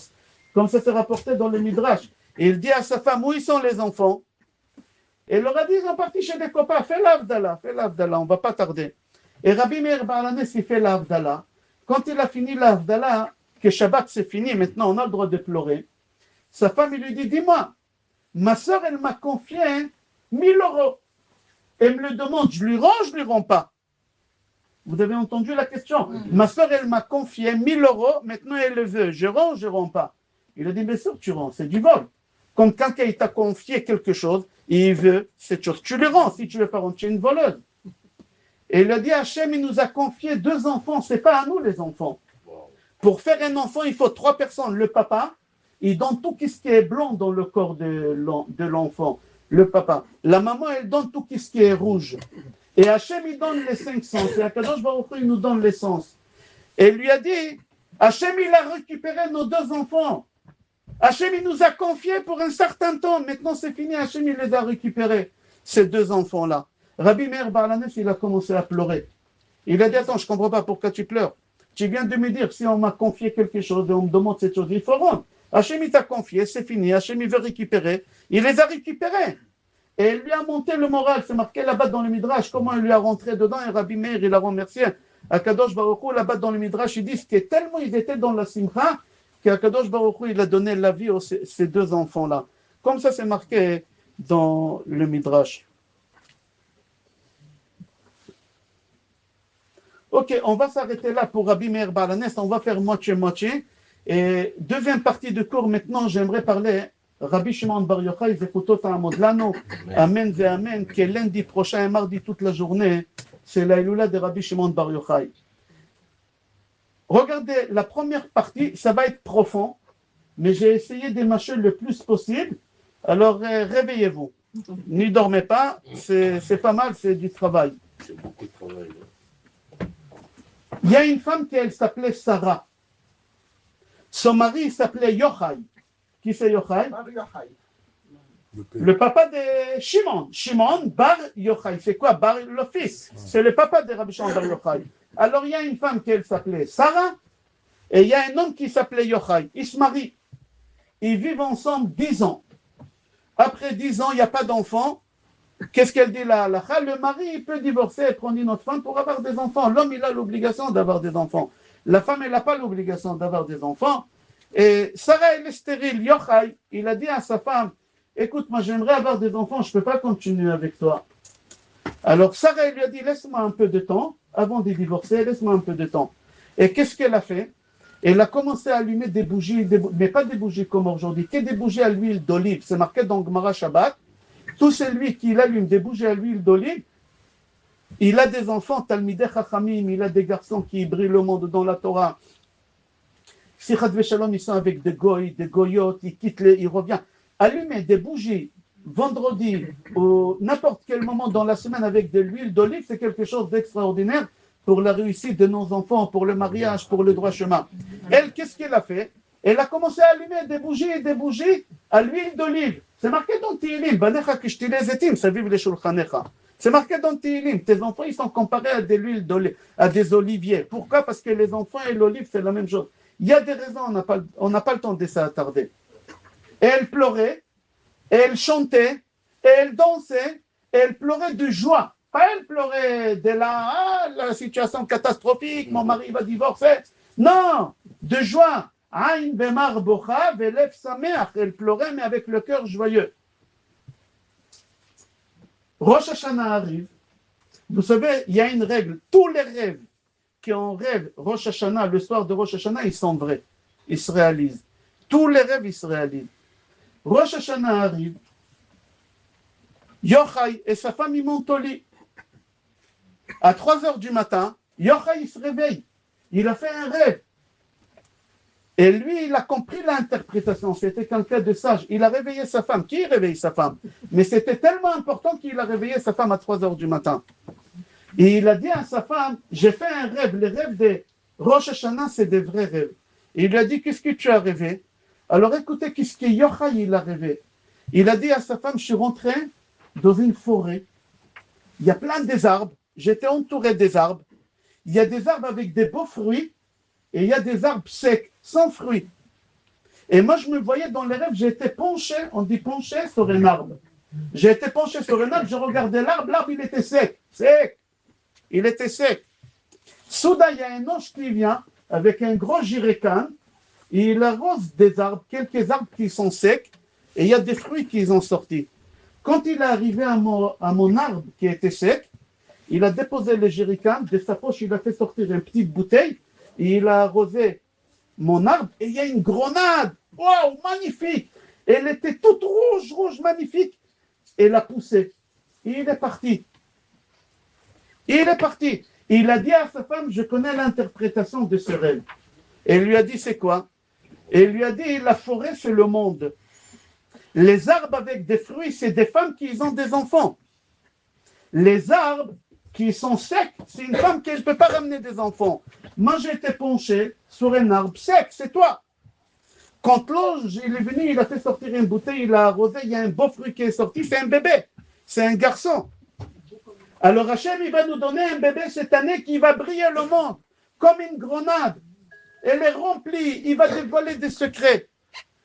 comme ça s'est rapporté dans le Midrash. Et il dit à sa femme, où ils sont les enfants? Et elle leur a dit, ils sont partis chez des copains. Fais l'Avdallah, on ne va pas tarder. Et Rabbi Meir Ba'alanes, il fait l'Avdallah. Quand il a fini l'Avdallah, que Shabbat c'est fini, maintenant on a le droit de pleurer. Sa femme, il lui dit, dis-moi, ma soeur, elle m'a confié 1000 euros. Elle me le demande, je lui rends pas. Vous avez entendu la question? Ma soeur, elle m'a confié 1000 euros, maintenant elle le veut. Je rends pas. Il a dit, bien sûr, tu rends, c'est du vol. Comme quelqu'un il t'a confié quelque chose, et il veut cette chose, tu le rends. Si tu ne veux pas rendre, tu es une voleuse. Et il a dit, Hachem, il nous a confié 2 enfants, c'est pas à nous les enfants. Pour faire un enfant, il faut 3 personnes. Le papa, il donne tout ce qui est blanc dans le corps de l'enfant. Le papa. La maman, elle donne tout ce qui est rouge. Et Hachem, il donne les 5 sens. Et Akadosh Baruch Hu, il nous donne les sens. Et il lui a dit, Hachem, il a récupéré nos 2 enfants. Hachem, il nous a confiés pour un certain temps. Maintenant, c'est fini. Hachem, il les a récupérés, ces 2 enfants-là. Rabbi Meir Ba'alanes, il a commencé à pleurer. Il a dit, attends, je ne comprends pas pourquoi tu pleures. Tu viens de me dire, si on m'a confié quelque chose et on me demande cette chose, il faut rendre. Hachem, il t'a confié, c'est fini. Hachem, il veut récupérer. Il les a récupérés. Et il lui a monté le moral. C'est marqué là-bas dans le Midrash, comment il lui a rentré dedans. Et Rabbi Meir, il a remercié. Akadosh Baruch Hu, là-bas dans le Midrash, ils disent que tellement ils étaient dans la simcha, qu'Akadosh Baruch Hu, il a donné la vie à ces 2 enfants-là. Comme ça, c'est marqué dans le Midrash. Ok, on va s'arrêter là pour Rabbi Meir Ba'alanes. On va faire moitié-moitié. Et deuxième partie de cours, maintenant, j'aimerais parler Rabbi Shimon Bar Yochai, Zekutot Ha'amodlano. Amen ve Amen. Que lundi prochain et mardi toute la journée, c'est la Iloula de Rabbi Shimon Bar Yochai. Regardez, la première partie, ça va être profond, mais j'ai essayé de mâcher le plus possible. Alors, réveillez-vous. N'y dormez pas, c'est pas mal, c'est du travail. C'est beaucoup de travail. Il y a une femme qui elle s'appelait Sarah. Son mari s'appelait Yochai. Qui c'est Yochai? Le papa de Shimon. Shimon Bar Yochai. C'est quoi? Bar le fils. C'est le papa de Rabbi Shimon Bar Yochai. Alors il y a une femme qui elle s'appelait Sarah et il y a un homme qui s'appelait Yochai. Ils se marient. Ils vivent ensemble 10 ans. Après 10 ans, il n'y a pas d'enfants. Qu'est-ce qu'elle dit là? Le mari, il peut divorcer et prendre une autre femme pour avoir des enfants. L'homme, il a l'obligation d'avoir des enfants. La femme, elle n'a pas l'obligation d'avoir des enfants. Et Sarah, elle est stérile. Yochai, il a dit à sa femme, écoute, moi, j'aimerais avoir des enfants, je ne peux pas continuer avec toi. Alors Sarah, elle lui a dit, laisse-moi un peu de temps, avant de divorcer, laisse-moi un peu de temps. Et qu'est-ce qu'elle a fait? Et il a commencé à allumer des bougies, mais pas des bougies comme aujourd'hui, que des bougies à l'huile d'olive. C'est marqué dans Gemara Shabbat. Tout celui qui allume des bougies à l'huile d'olive, il a des enfants, Talmidei Chachamim, il a des garçons qui brillent le monde dans la Torah. Si Chad Veshalom, ils sont avec des goy, des goyotes, il revient. Allumer des bougies vendredi ou n'importe quel moment dans la semaine avec de l'huile d'olive, c'est quelque chose d'extraordinaire pour la réussite de nos enfants, pour le mariage, pour le droit chemin. Elle, qu'est-ce qu'elle a fait? Elle a commencé à allumer des bougies à l'huile d'olive. C'est marqué dans Tehillim, Banecha kishtile zetim, ça vive les shulchanecha. C'est marqué dans Tehillim. Tes enfants, ils sont comparés à de l'huile d'olive, à des oliviers. Pourquoi? Parce que les enfants et l'olive, c'est la même chose. Il y a des raisons, on n'a pas le temps de s'attarder. Et elle pleurait, et elle chantait, et elle dansait, et elle pleurait de joie. Pas elle pleurait de la situation catastrophique, mon mari va divorcer. Non, de joie. Aïn bemar bocha velef sameach. Elle pleurait, mais avec le cœur joyeux. Rosh Hashanah arrive. Vous savez, il y a une règle. Tous les rêves qui en rêvent Rosh Hashanah, le soir de Rosh Hashanah, ils sont vrais. Ils se réalisent. Tous les rêves, ils se réalisent. Rosh Hashanah arrive. Yochai et sa femme, ils montent au lit. À 3h du matin, Yochai, il se réveille. Il a fait un rêve. Et lui, il a compris l'interprétation. C'était quelqu'un de sage. Il a réveillé sa femme. Qui réveille sa femme? Mais c'était tellement important qu'il a réveillé sa femme à 3h du matin. Et il a dit à sa femme, j'ai fait un rêve. Les rêves de Rosh Hashanah, c'est des vrais rêves. Et il lui a dit, qu'est-ce que tu as rêvé? Alors écoutez, qu'est-ce que Yochai, il a rêvé? Il a dit à sa femme, je suis rentré dans une forêt. Il y a plein des arbres. J'étais entouré des arbres. Il y a des arbres avec des beaux fruits. Et il y a des arbres secs, sans fruits. Et moi, je me voyais dans les rêves, j'étais penché, on dit penché sur un arbre. J'étais penché sur un arbre, je regardais l'arbre, l'arbre, il était sec. Il était sec. Soudain, il y a un ange qui vient avec un gros jerrycan, et il arrose des arbres, quelques arbres qui sont secs, et il y a des fruits qui ont sorti. Quand il est arrivé à mon arbre qui était sec, il a déposé le jerrycan, de sa poche, il a fait sortir une petite bouteille, et il a arrosé mon arbre, et il y a une grenade. Waouh, magnifique! Elle était toute rouge, magnifique. Elle a poussé. Et il est parti. Il a dit à sa femme, je connais l'interprétation de ce rêve. Et il lui a dit, c'est quoi? Et il lui a dit, la forêt, c'est le monde. Les arbres avec des fruits, c'est des femmes qui ont des enfants. Les arbres qui sont secs, c'est une femme qui ne peut pas ramener des enfants. Moi, j'étais penché sur un arbre sec, c'est toi. Quand l'ange il est venu, il a fait sortir une bouteille, il a arrosé, il y a un beau fruit qui est sorti, c'est un bébé, c'est un garçon. Alors Hachem, il va nous donner un bébé cette année qui va briller le monde, comme une grenade. Elle est remplie, il va dévoiler des secrets.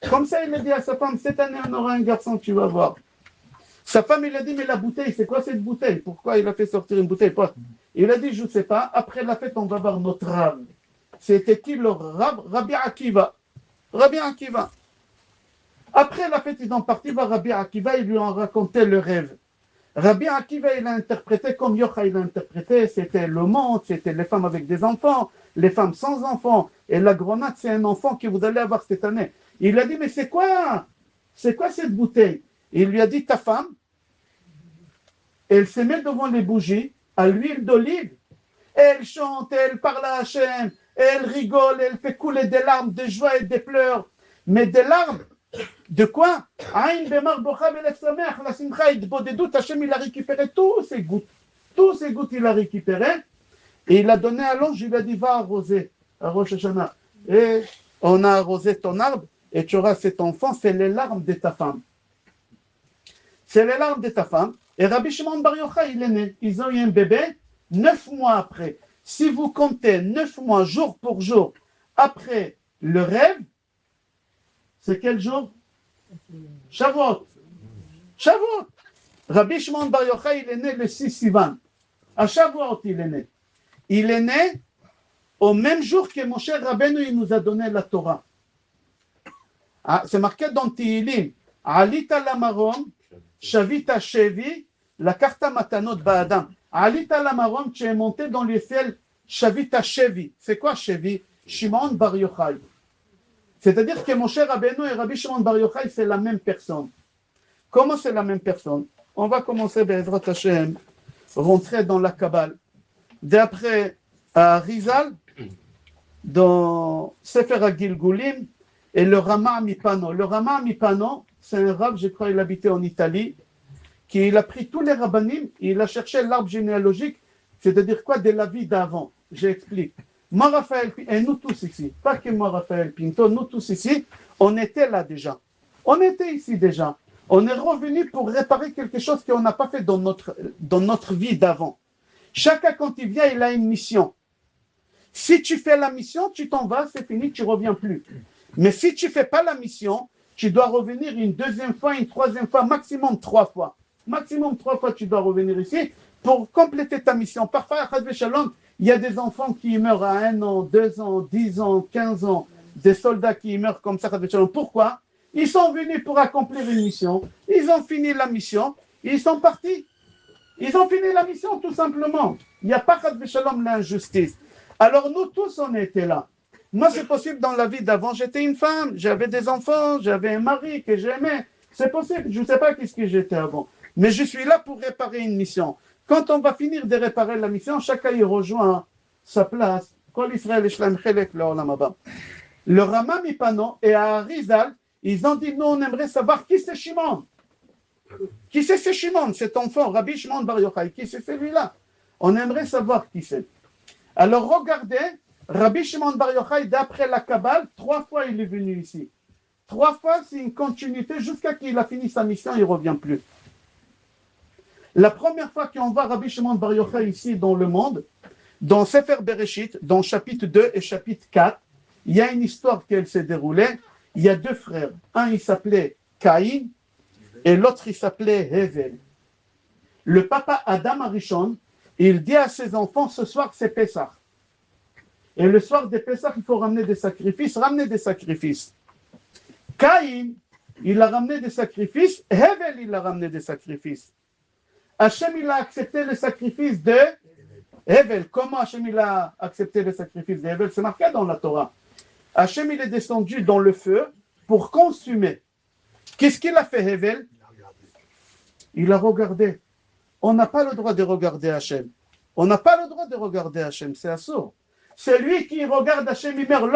Comme ça, il a dit à sa femme, cette année, on aura un garçon, tu vas voir. Sa femme, il a dit, mais la bouteille, c'est quoi cette bouteille? Pourquoi il a fait sortir une bouteille? Il a dit, je ne sais pas, après la fête, on va voir notre rab. C'était qui le rab? Rabbi Akiva. Rabbi Akiva. Après la fête, ils sont partis voir Rabbi Akiva, ils lui ont raconté le rêve. Rabbi Akiva, il a interprété comme Yochai l'a interprété, c'était le monde, c'était les femmes avec des enfants, les femmes sans enfants, et la grenade, c'est un enfant que vous allez avoir cette année. Il a dit, mais c'est quoi cette bouteille? Il lui a dit, ta femme, elle se met devant les bougies, à l'huile d'olive, elle chante, elle parle à Hachem, elle rigole, elle fait couler des larmes de joie et des pleurs. Mais des larmes, de quoi? Aïn bemar bocha velef sameach, la simcha idbodedut, Hachem, il a récupéré tous ces gouttes. Tous ces gouttes, il a récupéré. Et il a donné à l'ange, il a dit, va arroser à Rosh Hashanah. Et on a arrosé ton arbre, et tu auras cet enfant, c'est les larmes de ta femme. C'est les larmes de ta femme. Et Rabbi Shimon Bar Yochai, il est né. Ils ont eu un bébé 9 mois après. Si vous comptez 9 mois, jour pour jour, après le rêve, c'est quel jour? Shavuot. Shavuot. Rabbi Shimon Bar Yochai, il est né le 6 Sivan. À Shavuot, il est né. Il est né au même jour que Moshe Rabbeinu, il nous a donné la Torah. Ah, c'est marqué dans Tehillim. Alita lamarom, Shavita Shevi, la Karta Matanot Ba'adam. Alita Lamarom, tu es monté dans les ciels, Shavita Shevi. C'est quoi Shevi? Shimon Bar Yochai. C'est-à-dire que Moshe Rabbeinu et Rabbi Shimon Bar Yochai, c'est la même personne. Comment c'est la même personne? On va commencer, Be'ezrat Hashem, rentrer dans la Kabbale. D'après Rizal, dans Sefer HaGilgulim, et le Rama Mipano. Le Rama Mipano, c'est un rab, je crois, il habitait en Italie, qui il a pris tous les rabbanim, il a cherché l'arbre généalogique, c'est-à-dire quoi, de la vie d'avant. J'explique. Moi, Raphaël, et nous tous ici, pas que moi, Raphaël Pinto, nous tous ici, on était là déjà. On était ici déjà. On est revenu pour réparer quelque chose qu'on n'a pas fait dans notre vie d'avant. Chacun, quand il vient, il a une mission. Si tu fais la mission, tu t'en vas, c'est fini, tu ne reviens plus. Mais si tu ne fais pas la mission, tu dois revenir une deuxième fois, une troisième fois, maximum 3 fois. Maximum 3 fois, tu dois revenir ici pour compléter ta mission. Parfois, il y a des enfants qui meurent à 1 an, 2 ans, 10 ans, 15 ans, des soldats qui meurent comme ça. Pourquoi? Ils sont venus pour accomplir une mission, ils ont fini la mission, ils sont partis. Ils ont fini la mission tout simplement. Il n'y a pas l'injustice. Alors nous tous, on était là. Moi, c'est possible dans la vie d'avant, j'étais une femme, j'avais des enfants, j'avais un mari que j'aimais. C'est possible, je ne sais pas qu'est-ce que j'étais avant. Mais je suis là pour réparer une mission. Quand on va finir de réparer la mission, chacun y rejoint sa place. Le Rama Mipano et Arizal, ils ont dit, nous, on aimerait savoir qui c'est Shimon. Qui c'est ce Shimon, cet enfant, Rabbi Shimon Bar Yochai, qui c'est celui-là? On aimerait savoir qui c'est. Alors regardez, Rabbi Shimon Bar Yochai, d'après la Kabbale, 3 fois il est venu ici. 3 fois, c'est une continuité, jusqu'à qu'il a fini sa mission, il ne revient plus. La première fois qu'on voit Rabbi Shimon Bar Yochai ici dans le monde, dans Sefer Bereshit, dans chapitre 2 et chapitre 4, il y a une histoire qui s'est déroulée. Il y a 2 frères. Un, il s'appelait Caïn, et l'autre, il s'appelait Hevel. Le papa Adam Arishon, il dit à ses enfants, ce soir, c'est Pessah. Et le soir de Pessah, il faut ramener des sacrifices. Ramener des sacrifices. Caïn, il a ramené des sacrifices. Hevel, il a ramené des sacrifices. Hachem, il a accepté le sacrifice de Hevel. Comment Hachem, il a accepté le sacrifice de Hevel? C'est marqué dans la Torah. Hachem, il est descendu dans le feu pour consumer. Qu'est-ce qu'il a fait, Hevel? Il a regardé. On n'a pas le droit de regarder Hachem. On n'a pas le droit de regarder Hachem, c'est assourd. Celui qui regarde Hachem, il meurt.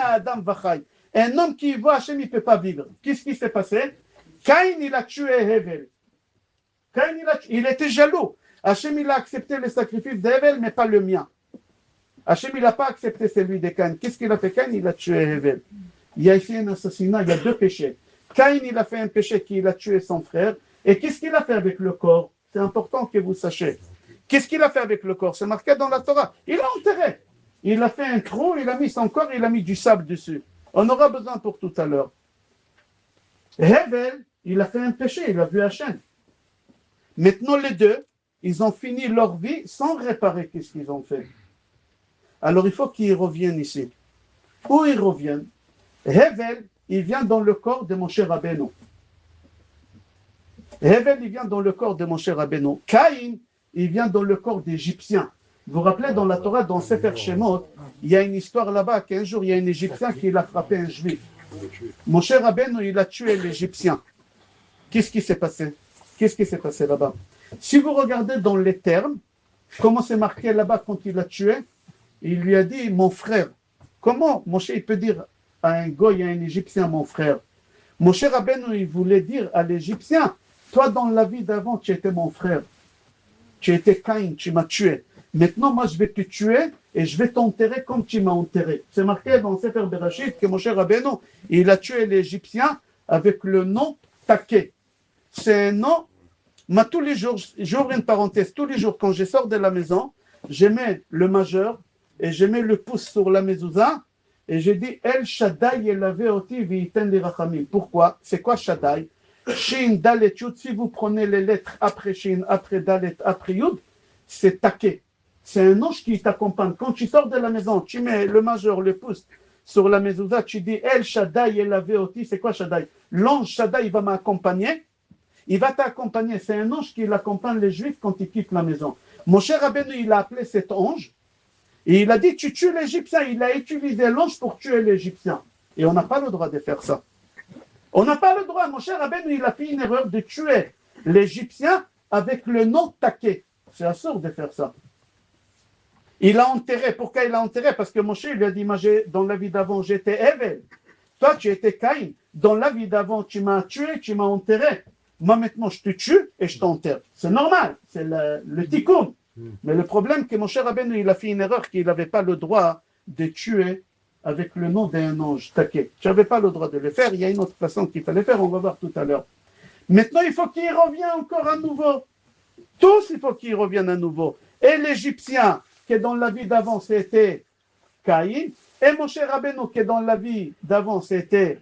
Adam Vachai. Un homme qui voit Hachem, il ne peut pas vivre. Qu'est-ce qui s'est passé? Caïn, il a tué Hevel. Caïn, il était jaloux. Hachem, il a accepté le sacrifice d'Hevel, mais pas le mien. Hachem, il n'a pas accepté celui de Caïn. Qu'est-ce qu'il a fait? Caïn, il a tué Hevel. Il y a ici un assassinat, il y a 2 péchés. Caïn, il a fait un péché qu'il a tué son frère. Et qu'est-ce qu'il a fait avec le corps? C'est important que vous sachiez. Qu'est-ce qu'il a fait avec le corps? C'est marqué dans la Torah. Il l'a enterré. Il a fait un trou, il a mis son corps, il a mis du sable dessus. On aura besoin pour tout à l'heure. Hevel, il a fait un péché, il a vu Hachem. Maintenant, les 2, ils ont fini leur vie sans réparer qu'est-ce qu'ils ont fait. Alors, il faut qu'ils reviennent ici. Où ils reviennent? Hevel, il vient dans le corps de Moshe Rabbeinu. Hevel, il vient dans le corps de Moshe Rabbeinu. Caïn, il vient dans le corps d'Égyptiens. Vous vous rappelez, dans la Torah, dans Sefer Shemot, il y a une histoire là-bas qu'un jour, il y a un Égyptien qui a frappé un Juif. Moshe Rabbeinu, il a tué l'Égyptien. Qu'est-ce qui s'est passé? Qu'est-ce qui s'est passé là-bas? Si vous regardez dans les termes, comment c'est marqué là-bas quand il l'a tué, il lui a dit, mon frère. Comment Moshe, il peut dire à un goy, à un Égyptien, mon frère? Moshe Rabbeinu, il voulait dire à l'Égyptien, toi, dans la vie d'avant, tu étais mon frère. Tu étais Caïn, tu m'as tué. Maintenant, moi, je vais te tuer et je vais t'enterrer comme tu m'as enterré. C'est marqué dans Sefer Bereshit que Moshe Rabbeinu, il a tué l'Égyptien avec le nom Také. C'est un nom, moi, tous les jours, j'ouvre une parenthèse, tous les jours, quand je sors de la maison, je mets le majeur et je mets le pouce sur la mezouza et je dis El Shaddai Yelavé Oti V'Yiten Li Rachamim. Pourquoi? C'est quoi Shaddai? Shin, Dalet, Yud, si vous prenez les lettres après Shin, après Dalet, après Yud, c'est Také. C'est un ange qui t'accompagne. Quand tu sors de la maison, tu mets le majeur, le pouce sur la mezouza, tu dis El Shaddai Yelavé Oti. C'est quoi Shaddai? L'ange Shaddai, il va m'accompagner. Il va t'accompagner. C'est un ange qui accompagne les Juifs quand ils quittent la maison. Moshe Rabbeinu, il a appelé cet ange Et il a dit, tu tues l'Égyptien. Il a utilisé l'ange pour tuer l'Égyptien. Et on n'a pas le droit de faire ça. On n'a pas le droit. Mon cher Rabbeinu, il a fait une erreur de tuer l'Égyptien avec le nom taqué. C'est absurde de faire ça. Il a enterré. Pourquoi il a enterré? Parce que Moshe lui a dit, dans la vie d'avant, j'étais Evel. Toi, tu étais Caïn. Dans la vie d'avant, tu m'as tué, tu m'as enterré. Moi, maintenant, je te tue et je t'enterre. C'est normal. C'est le tikkun. Mais le problème, que mon cher Rabbeinu, il a fait une erreur qu'il n'avait pas le droit de tuer avec le nom d'un ange taqué. Tu n'avais pas le droit de le faire. Il y a une autre façon qu'il fallait faire. On va voir tout à l'heure. Maintenant, il faut qu'il revienne encore à nouveau. Tous, il faut qu'ils reviennent à nouveau. Et l'Égyptien, qui est dans la vie d'avant, c'était Caïn. Et mon cher Rabbeinu, qui est dans la vie d'avant, c'était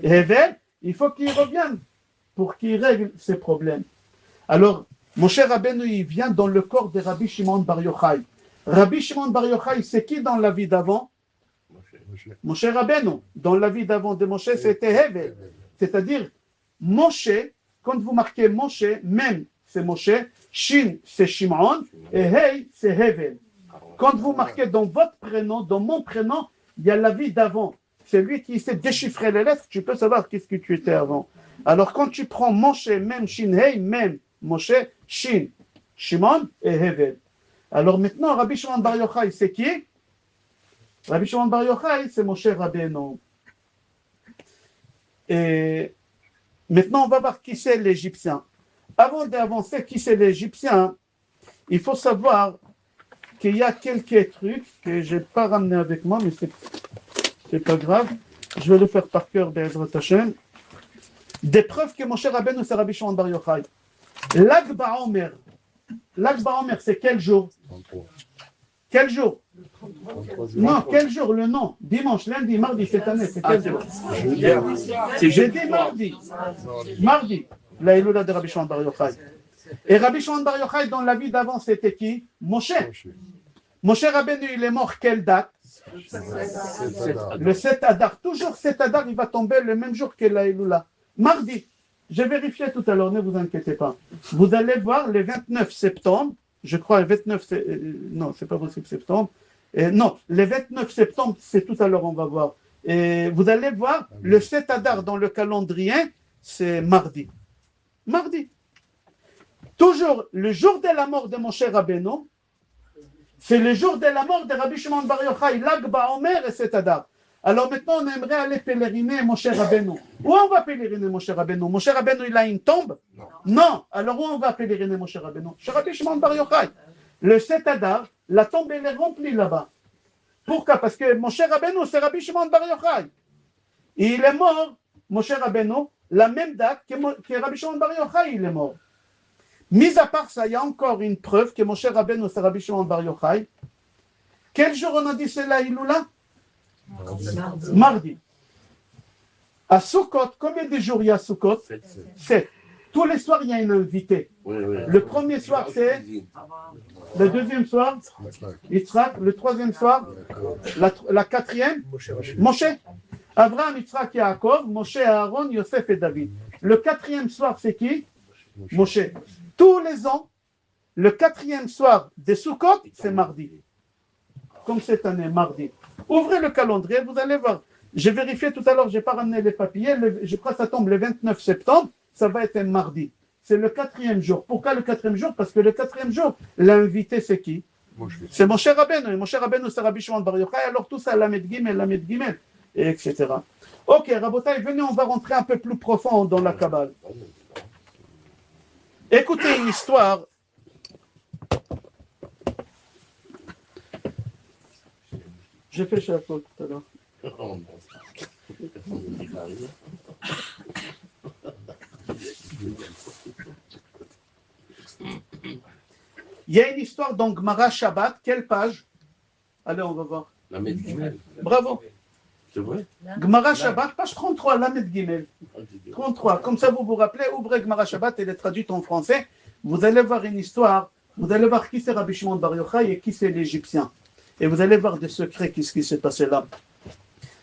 Hevel. Il faut qu'il revienne pour qu'il règle ses problèmes. Alors, mon cher Rabbeinu, il vient dans le corps de Rabbi Shimon Bar Yochai. Rabbi Shimon Bar Yochai, c'est qui dans la vie d'avant? Moshe Rabbeinu. Dans la vie d'avant de Moshe, c'était Hevel. C'est-à-dire, Moshe, quand vous marquez Moshe, même c'est Moshe, Shin c'est Shimon, et Hey c'est Hevel. Quand vous marquez dans votre prénom, dans mon prénom, il y a la vie d'avant. C'est lui qui sait déchiffrer les lettres, tu peux savoir qu'est-ce que tu étais avant. Alors quand tu prends Moshe, même Shin, Hey, même Moshe, Shin, Shimon et Hevel. Alors maintenant, Rabbi Shimon Bar Yochai, c'est qui? Rabbi Shimon Bar Yochai, c'est Moshe Rabbeinu. Et maintenant, on va voir qui c'est l'Égyptien. Avant d'avancer, qui c'est l'Égyptien, il faut savoir qu'il y a quelques trucs que je n'ai pas ramené avec moi, mais c'est pas grave. Je vais le faire par cœur, Be'ezrat Hashem. Des preuves que Moshe Rabbeinu, c'est Rabbi Shimon Bar Yochai. Lag BaOmer. Lag BaOmer, c'est quel jour? 33. Quel jour? 33 Non, quel jour? Le nom? Dimanche, lundi, mardi, cette année, c'est quel jour? J'ai dit mardi. Mardi. La Iloula de Rabbi Shimon Bar Yochai. Et Rabbi Shimon Bar Yochai, dans la vie d'avant, c'était qui? Moshe. Moshe Rabbeinu, il est mort quelle date? Le 7 Adar. Toujours 7 Adar, il va tomber le même jour que la Iloula. Mardi. J'ai vérifié tout à l'heure, ne vous inquiétez pas. Vous allez voir le 29 septembre, je crois le 29, non, c'est pas possible septembre. Non, le 29 septembre, c'est tout à l'heure, on va voir. Et vous allez voir, le 7 Adar dans le calendrier, c'est mardi. Mardi. Toujours le jour de la mort de Moshe Rabbeinu, c'est le jour de la mort de Rabbi Shimon Bar Yochai, Lag BaOmer et 7 Adar. Alors maintenant, on aimerait aller pèleriner Moshe Rabbeinu. Où on va pèleriner Moshe Rabbeinu? Moshe Rabbeinu, il a une tombe? Non. Alors où on va pèleriner Moshe Rabbeinu? Chez Rabbi Shimon Bar Yochai. Le 7 Adar, la tombe, elle est remplie là-bas. Pourquoi? Parce que Moshe Rabbeinu, c'est Rabbi Shimon Bar Yochai. Et il est mort, Moshe Rabbeinu, la même date que Rabbi Shimon Bar Yochai, il est mort. Mis à part ça, il y a encore une preuve que Moshe Rabbeinu, c'est Rabbi Shimon Bar Yochai. Quel jour on a dit c'est la Iloula? Mardi. À Sukkot, combien de jours il y a à Sukkot? 7. Tous les soirs, il y a un invité. Le premier soir, c'est le deuxième soir, Yitzhak. Le troisième soir, la quatrième, Moshe. Abraham, Yitzhak, Yaakov, Moshe, Aaron, Yosef et David. Le quatrième soir, c'est qui? Moshe. Tous les ans, le quatrième soir de Sukkot, c'est mardi. Comme cette année, mardi. Ouvrez le calendrier, vous allez voir. J'ai vérifié tout à l'heure, je n'ai pas ramené les papiers. Je crois que ça tombe le 29 septembre. Ça va être un mardi. C'est le quatrième jour. Pourquoi le quatrième jour? Parce que le quatrième jour, l'invité, c'est qui? C'est Moshe Rabbeinu. Et Moshe Rabbeinu, c'est Rabbi Shimon Bar Yochai. Alors tout ça, Lamed Gimel, etc. Ok, Rabotai, venez, on va rentrer un peu plus profond dans la Kabbale. Écoutez une histoire. J'ai fait chapeau tout à l'heure. Il y a une histoire dans Gemara Shabbat, quelle page? Allez, on va voir. Lamed Gimel. Bravo. C'est vrai? Gemara Shabbat, page 33, Lamed Gimel. 33. Comme ça, vous vous rappelez, ouvrez Gemara Shabbat, elle est traduite en français. Vous allez voir une histoire. Vous allez voir qui c'est Rabbi Shimon Bar Yochai et qui c'est l'Égyptien. Et vous allez voir des secrets, qu'est-ce qui s'est passé là.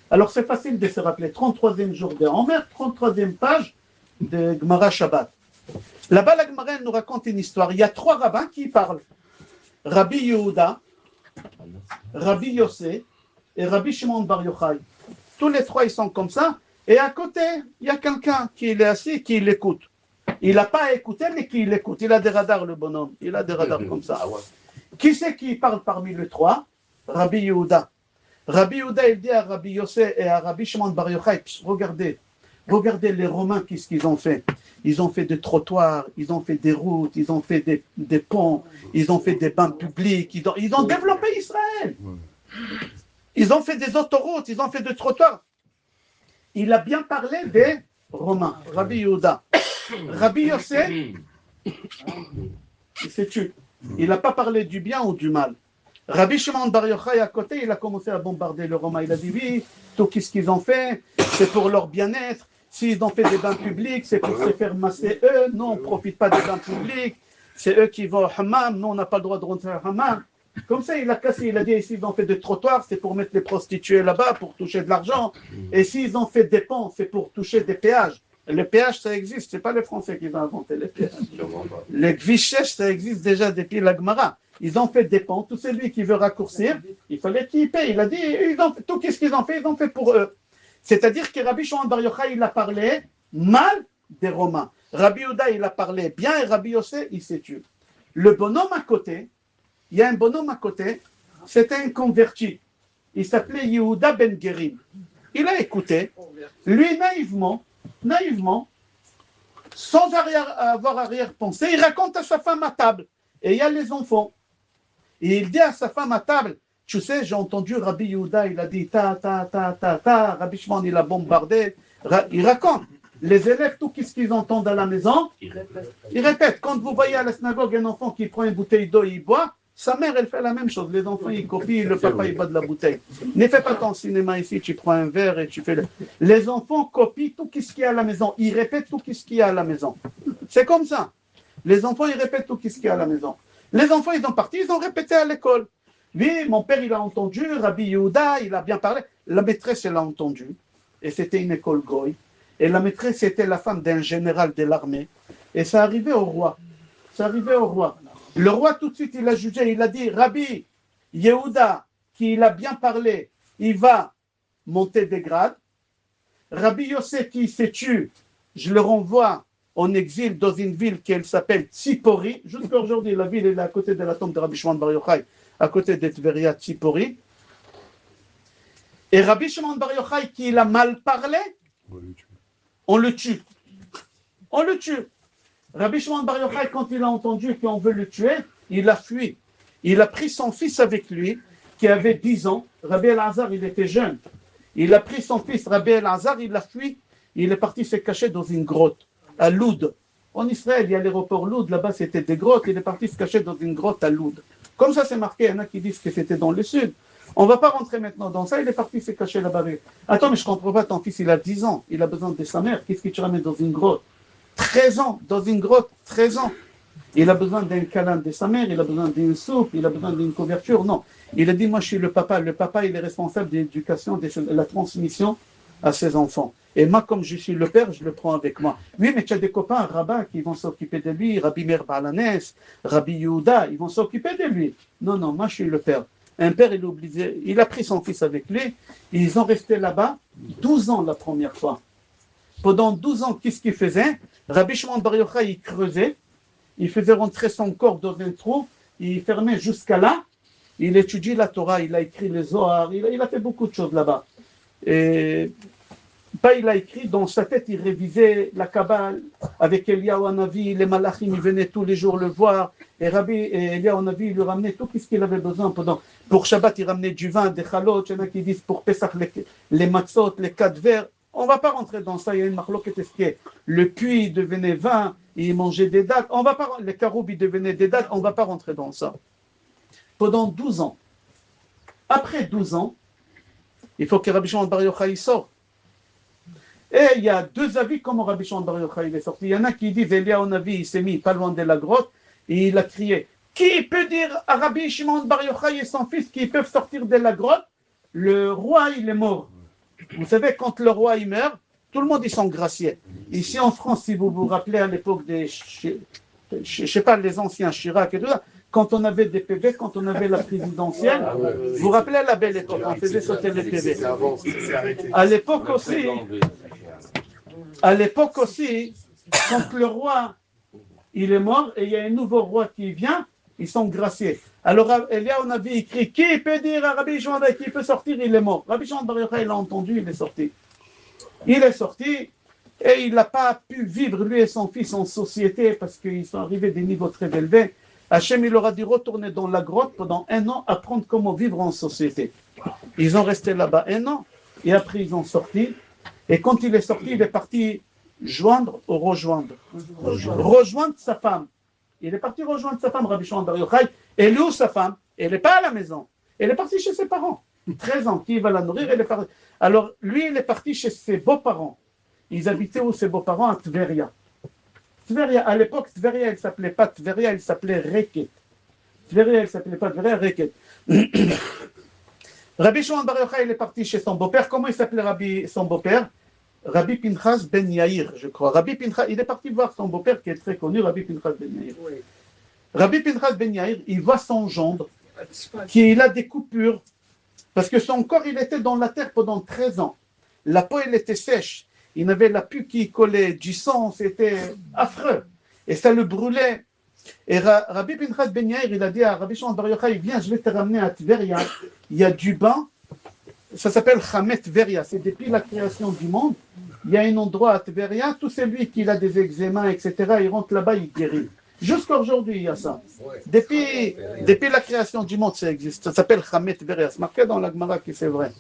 Alors, c'est facile de se rappeler. 33e jour de Homer, 33e page de Gemara Shabbat. Là-bas, la Gemara nous raconte une histoire. Il y a 3 rabbins qui parlent. Rabbi Yehuda, Rabbi Yossé et Rabbi Shimon Bar Yochai. Tous les trois, ils sont comme ça. Et à côté, il y a quelqu'un qui est assis, qui l'écoute. Il n'a pas à écouter, mais qui l'écoute. Il a des radars, le bonhomme. Il a des radars comme ça. Qui c'est qui parle parmi les trois? Rabbi Yehuda. Rabbi Yehuda, il dit à Rabbi Yossé et à Rabbi Shimon Bar Yochai, regardez les Romains, qu'est-ce qu'ils ont fait? Ils ont fait des trottoirs, ils ont fait des routes, ils ont fait des ponts, ils ont fait des bains publics, ils ont développé Israël. Ils ont fait des autoroutes, ils ont fait des trottoirs. Il a bien parlé des Romains, Rabbi Yehuda. Rabbi Yossé, il s'est tué. Il n'a pas parlé du bien ou du mal. Rabbi Shimon Bar Yochai à côté, il a commencé à bombarder les Romains. Il a dit oui, tout ce qu'ils ont fait, c'est pour leur bien-être. S'ils ont fait des bains publics, c'est pour se faire masser eux. Nous, on ne profite pas des bains publics. C'est eux qui vont au hammam. Nous, on n'a pas le droit de rentrer au hammam. Comme ça, il a cassé. Il a dit s'ils ont fait des trottoirs, c'est pour mettre les prostituées là-bas, pour toucher de l'argent. Et s'ils ont fait des ponts, c'est pour toucher des péages. Les péages, ça existe. Ce n'est pas les Français qui ont inventé les péages. Les kvichesh, ça existe déjà depuis la Gemara. Ils ont fait des ponts. Tout celui qui veut raccourcir, il fallait qu'il paye. Il a dit tout ce qu'ils ont fait, ils ont fait pour eux. C'est-à-dire que Rabbi Shimon Bar Yochai, il a parlé mal des Romains. Rabbi Yehuda, il a parlé bien et Rabbi Yossé, il s'est tué. Le bonhomme à côté, il y a un bonhomme à côté, c'était un converti. Il s'appelait Yehuda Ben Gerim. Il a écouté. Lui, naïvement, sans avoir arrière-pensée, il raconte à sa femme à table. Et il y a les enfants. Et il dit à sa femme à table, tu sais, j'ai entendu Rabbi Yehuda, il a dit ta, Rabbi Shimon, il a bombardé. Il raconte. Les élèves, tout ce qu'ils entendent à la maison, ils répètent. Quand vous voyez à la synagogue un enfant qui prend une bouteille d'eau et il boit, sa mère, elle fait la même chose. Les enfants, ils copient, le papa, il boit de la bouteille. Ne fais pas ton cinéma ici, tu prends un verre et tu fais le... Les enfants copient tout ce qu'il y a à la maison. Ils répètent tout ce qu'il y a à la maison. C'est comme ça. Les enfants, ils répètent tout ce qu'il y a à la maison. Les enfants, ils sont partis, ils ont répété à l'école. Oui, mon père, il a entendu, Rabbi Yehuda, il a bien parlé. La maîtresse, elle a entendu. Et c'était une école goy. Et la maîtresse, c'était la femme d'un général de l'armée. Et ça arrivait au roi. Le roi, tout de suite, il a jugé. Il a dit, Rabbi Yehuda, qui il a bien parlé, il va monter des grades. Rabbi Yossé, qui s'est tué, je le renvoie en exil dans une ville qui s'appelle Tzipori. Jusqu'à aujourd'hui, la ville est à côté de la tombe de Rabbi Shimon Bar Yochai, à côté de Tveria, Tzipori. Et Rabbi Shimon Bar Yochai, qui il a mal parlé, on le tue. Rabbi Shimon Bar Yochai, quand il a entendu qu'on veut le tuer, il a fui. Il a pris son fils avec lui, qui avait 10 ans. Rabbi El-Hazar, il était jeune. Il a pris son fils, Rabbi El-Hazar, il l'a fui. Il est parti se cacher dans une grotte, à Loud. En Israël, il y a l'aéroport Loud, là-bas c'était des grottes. Il est parti se cacher dans une grotte à Loud. Comme ça, c'est marqué. Il y en a qui disent que c'était dans le sud. On ne va pas rentrer maintenant dans ça. Il est parti se cacher là-bas. Attends, mais je ne comprends pas. Ton fils, il a 10 ans. Il a besoin de sa mère. Qu'est-ce que tu ramènes dans une grotte? 13 ans, dans une grotte, 13 ans. Il a besoin d'un câlin de sa mère, il a besoin d'une soupe, il a besoin d'une couverture. Non, il a dit, moi je suis le papa. Le papa, il est responsable de l'éducation, de la transmission à ses enfants. Et moi, comme je suis le père, je le prends avec moi. Oui, mais tu as des copains rabbins qui vont s'occuper de lui, Rabbi Meir Balanes, Rabbi Yehuda, ils vont s'occuper de lui. Non, moi je suis le père. Un père, il a pris son fils avec lui, ils ont resté là-bas 12 ans la première fois. Pendant 12 ans, qu'est-ce qu'il faisait? Rabbi Shimon Bar Yochai, il creusait, il faisait rentrer son corps dans un trou, il fermait jusqu'à là, il étudie la Torah, il a écrit les Zohar, il a fait beaucoup de choses là-bas. Et il a écrit, dans sa tête, il révisait la Kabbale avec Eliyahu Hanavi, les Malachim, ils venaient tous les jours le voir, et Eliyahu Hanavi, il lui ramenait tout ce qu'il avait besoin. Pour Shabbat, il ramenait du vin, des chalot, il y en a qui disent pour Pesach, les matzot, les 4 verres. On ne va pas rentrer dans ça, il y a une marloquette esquée. Le puits devenait vin, il mangeait des dattes. Les caroubes, ils devenaient des dattes, on ne va pas rentrer dans ça. Pendant 12 ans. Après 12 ans, il faut que Rabbi Shimon Bar Yochai sorte. Et il y a 2 avis comment Rabbi Shimon Bar Yochai est sorti. Il y en a qui disent, Eliyahu Hanavi, il s'est mis pas loin de la grotte, et il a crié, qui peut dire à Rabbi Shimon Bar Yochai et son fils qu'ils peuvent sortir de la grotte? Le roi, il est mort. Vous savez, quand le roi il meurt, tout le monde il s'engraciait. Ici en France, si vous vous rappelez à l'époque des, je sais pas, les anciens Chirac et tout ça, quand on avait des PV, quand on avait la présidentielle. Vous vous rappelez à la belle époque, on faisait sauter les PV. À l'époque aussi, quand le roi il est mort et il y a un nouveau roi qui vient, ils sont graciés. Alors Elia, on avait écrit, qui peut dire à Rabbi Shimon qui peut sortir, il est mort. Rabbi Shimon Bar Yochai, il a entendu, il est sorti. Il est sorti et il n'a pas pu vivre, lui et son fils, en société parce qu'ils sont arrivés à des niveaux très élevés. Hachem, il leur a dit retourner dans la grotte pendant 1 an, apprendre comment vivre en société. Ils ont resté là-bas 1 an et après ils ont sorti. Et quand il est sorti, il est parti rejoindre sa femme. Il est parti rejoindre sa femme, Rabbi Shimon Bar Yochai. Et lui, sa femme, elle n'est pas à la maison. Elle est partie chez ses parents. 13 ans, qui va la nourrir, elle est partie. Alors, lui, il est parti chez ses beaux-parents. Ils habitaient où ses beaux-parents? À Tveria. Tveria, à l'époque, Tveria, elle ne s'appelait pas Tveria, elle s'appelait Reket. Tveria, elle ne s'appelait pas Tveria, Reket. Rabbi Shimon Bar Yochai, il est parti chez son beau-père. Comment il s'appelait son beau-père? Rabbi Pinchas ben Yair, je crois. Rabbi Pinchas, il est parti voir son beau-père qui est très connu, Rabbi Pinchas ben Yair. Oui. Rabbi Pinchas ben Yair, il voit son gendre, qu'il a des coupures, parce que son corps, il était dans la terre pendant 13 ans. La peau, elle était sèche. Il avait la peau qui collait, du sang, c'était affreux. Et ça le brûlait. Et Rabbi Pinchas ben Yair, il a dit à Rabbi Shimon Bar Yochai, viens, je vais te ramener à Tveria. Il y a du bain. Ça s'appelle Chamet Tveria, c'est depuis la création du monde. Il y a un endroit à Tveria, tout celui qui a des eczémas, etc., il rentre là-bas, il guérit. Jusqu'à aujourd'hui, il y a ça. Depuis la création du monde, ça existe. Ça s'appelle Chamet Tveria. C'est marqué dans la Gemara que c'est vrai.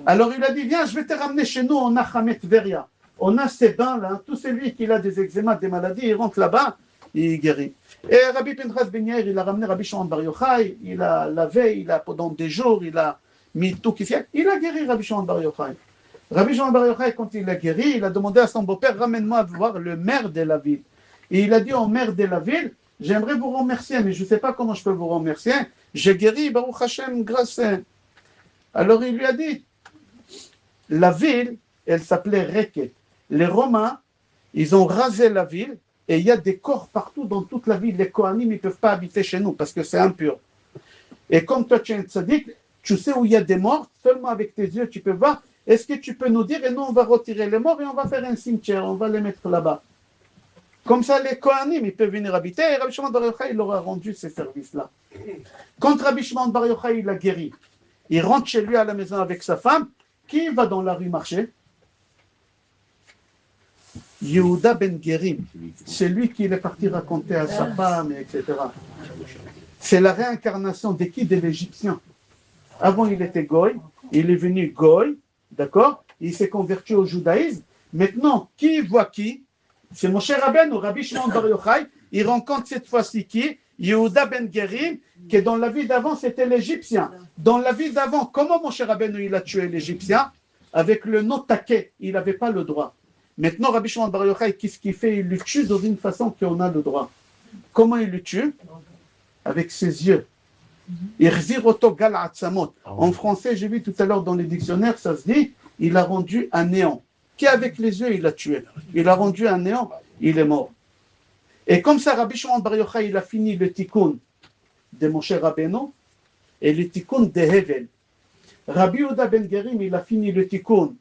Alors il a dit, viens, je vais te ramener chez nous, on a Chamet Tveria. On a ces bains-là, tout celui qui a des eczémas, des maladies, il rentre là-bas, il guérit. Et Rabbi Pinchas ben Yair, il a ramené Rabbi Shimon Bar Yochai, il a lavé, pendant des jours, il a mis tout qui fait. Il a guéri Rabbi Shimon Bar Yochai. Rabbi Shimon Bar Yochai, quand il a guéri, il a demandé à son beau-père, ramène-moi voir le maire de la ville. Et il a dit au maire de la ville, j'aimerais vous remercier, mais je ne sais pas comment je peux vous remercier. J'ai guéri, Baruch Hashem, grâce à... Alors il lui a dit, la ville, elle s'appelait Reket. Les Romains, ils ont rasé la ville, et il y a des corps partout dans toute la ville. Les Kohanim, ils ne peuvent pas habiter chez nous, parce que c'est impur. Et comme toi, tu es un tzaddik, tu sais où il y a des morts, seulement avec tes yeux, tu peux voir. Est-ce que tu peux nous dire, et nous, on va retirer les morts et on va faire un cimetière, on va les mettre là-bas. Comme ça, les Kohanim, ils peuvent venir habiter, et Rabbi Shimon Bar Yochai, il leur a rendu ces services-là. Quand Rabbi Shimon Bar Yochai, il a guéri, il rentre chez lui à la maison avec sa femme, qui va dans la rue marcher? Yehuda ben Gerim, c'est lui qui est parti raconter à sa femme, etc. C'est la réincarnation de qui? De l'Égyptien. Avant, il était Goy, il est venu Goy, d'accord? Il s'est converti au judaïsme. Maintenant, qui voit qui? C'est Moshe Rabbeinu, Rabbi Shimon Bar Yochai. Il rencontre cette fois-ci qui? Yehuda ben Gerim, qui dans la vie d'avant, c'était l'Égyptien. Dans la vie d'avant, comment Moshe Rabbeinu il a tué l'Égyptien? Avec le nom taquet, il n'avait pas le droit. Maintenant, Rabbi Shimon Bar Yochai, qu'est-ce qu'il fait? Il le tue d'une façon qu'on a le droit. Comment il le tue? Avec ses yeux. En français, j'ai vu tout à l'heure dans les dictionnaires, ça se dit, il a rendu un néant. Qui avec les yeux, il a tué. Il a rendu un néant, il est mort. Et comme ça, Rabbi Shimon Bar Yochai, il a fini le tikkun de Moshe Rabbeinu et le tikkun de Hevel. Rabbi Yehuda ben Gerim, il a fini le tikkun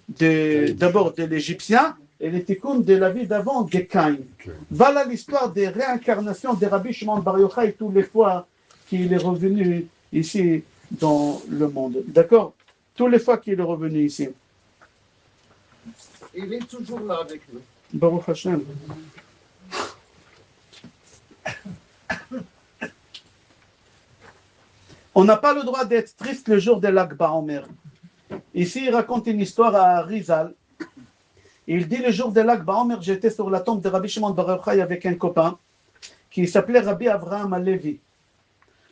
d'abord de l'Égyptien et le tikkun de la vie d'avant de Caïn. Voilà l'histoire des réincarnations de Rabbi Shimon Bar Yochai toutes les fois qu'il est revenu ici dans le monde. D'accord? Toutes les fois qu'il est revenu ici. Il est toujours là avec nous. Baruch Hashem. On n'a pas le droit d'être triste le jour de l'Akba Omer. Ici, il raconte une histoire à Rizal. Il dit le jour de l'Akba Omer, j'étais sur la tombe de Rabbi Shimon Bar Yochai avec un copain qui s'appelait Rabbi Avraham Alevi.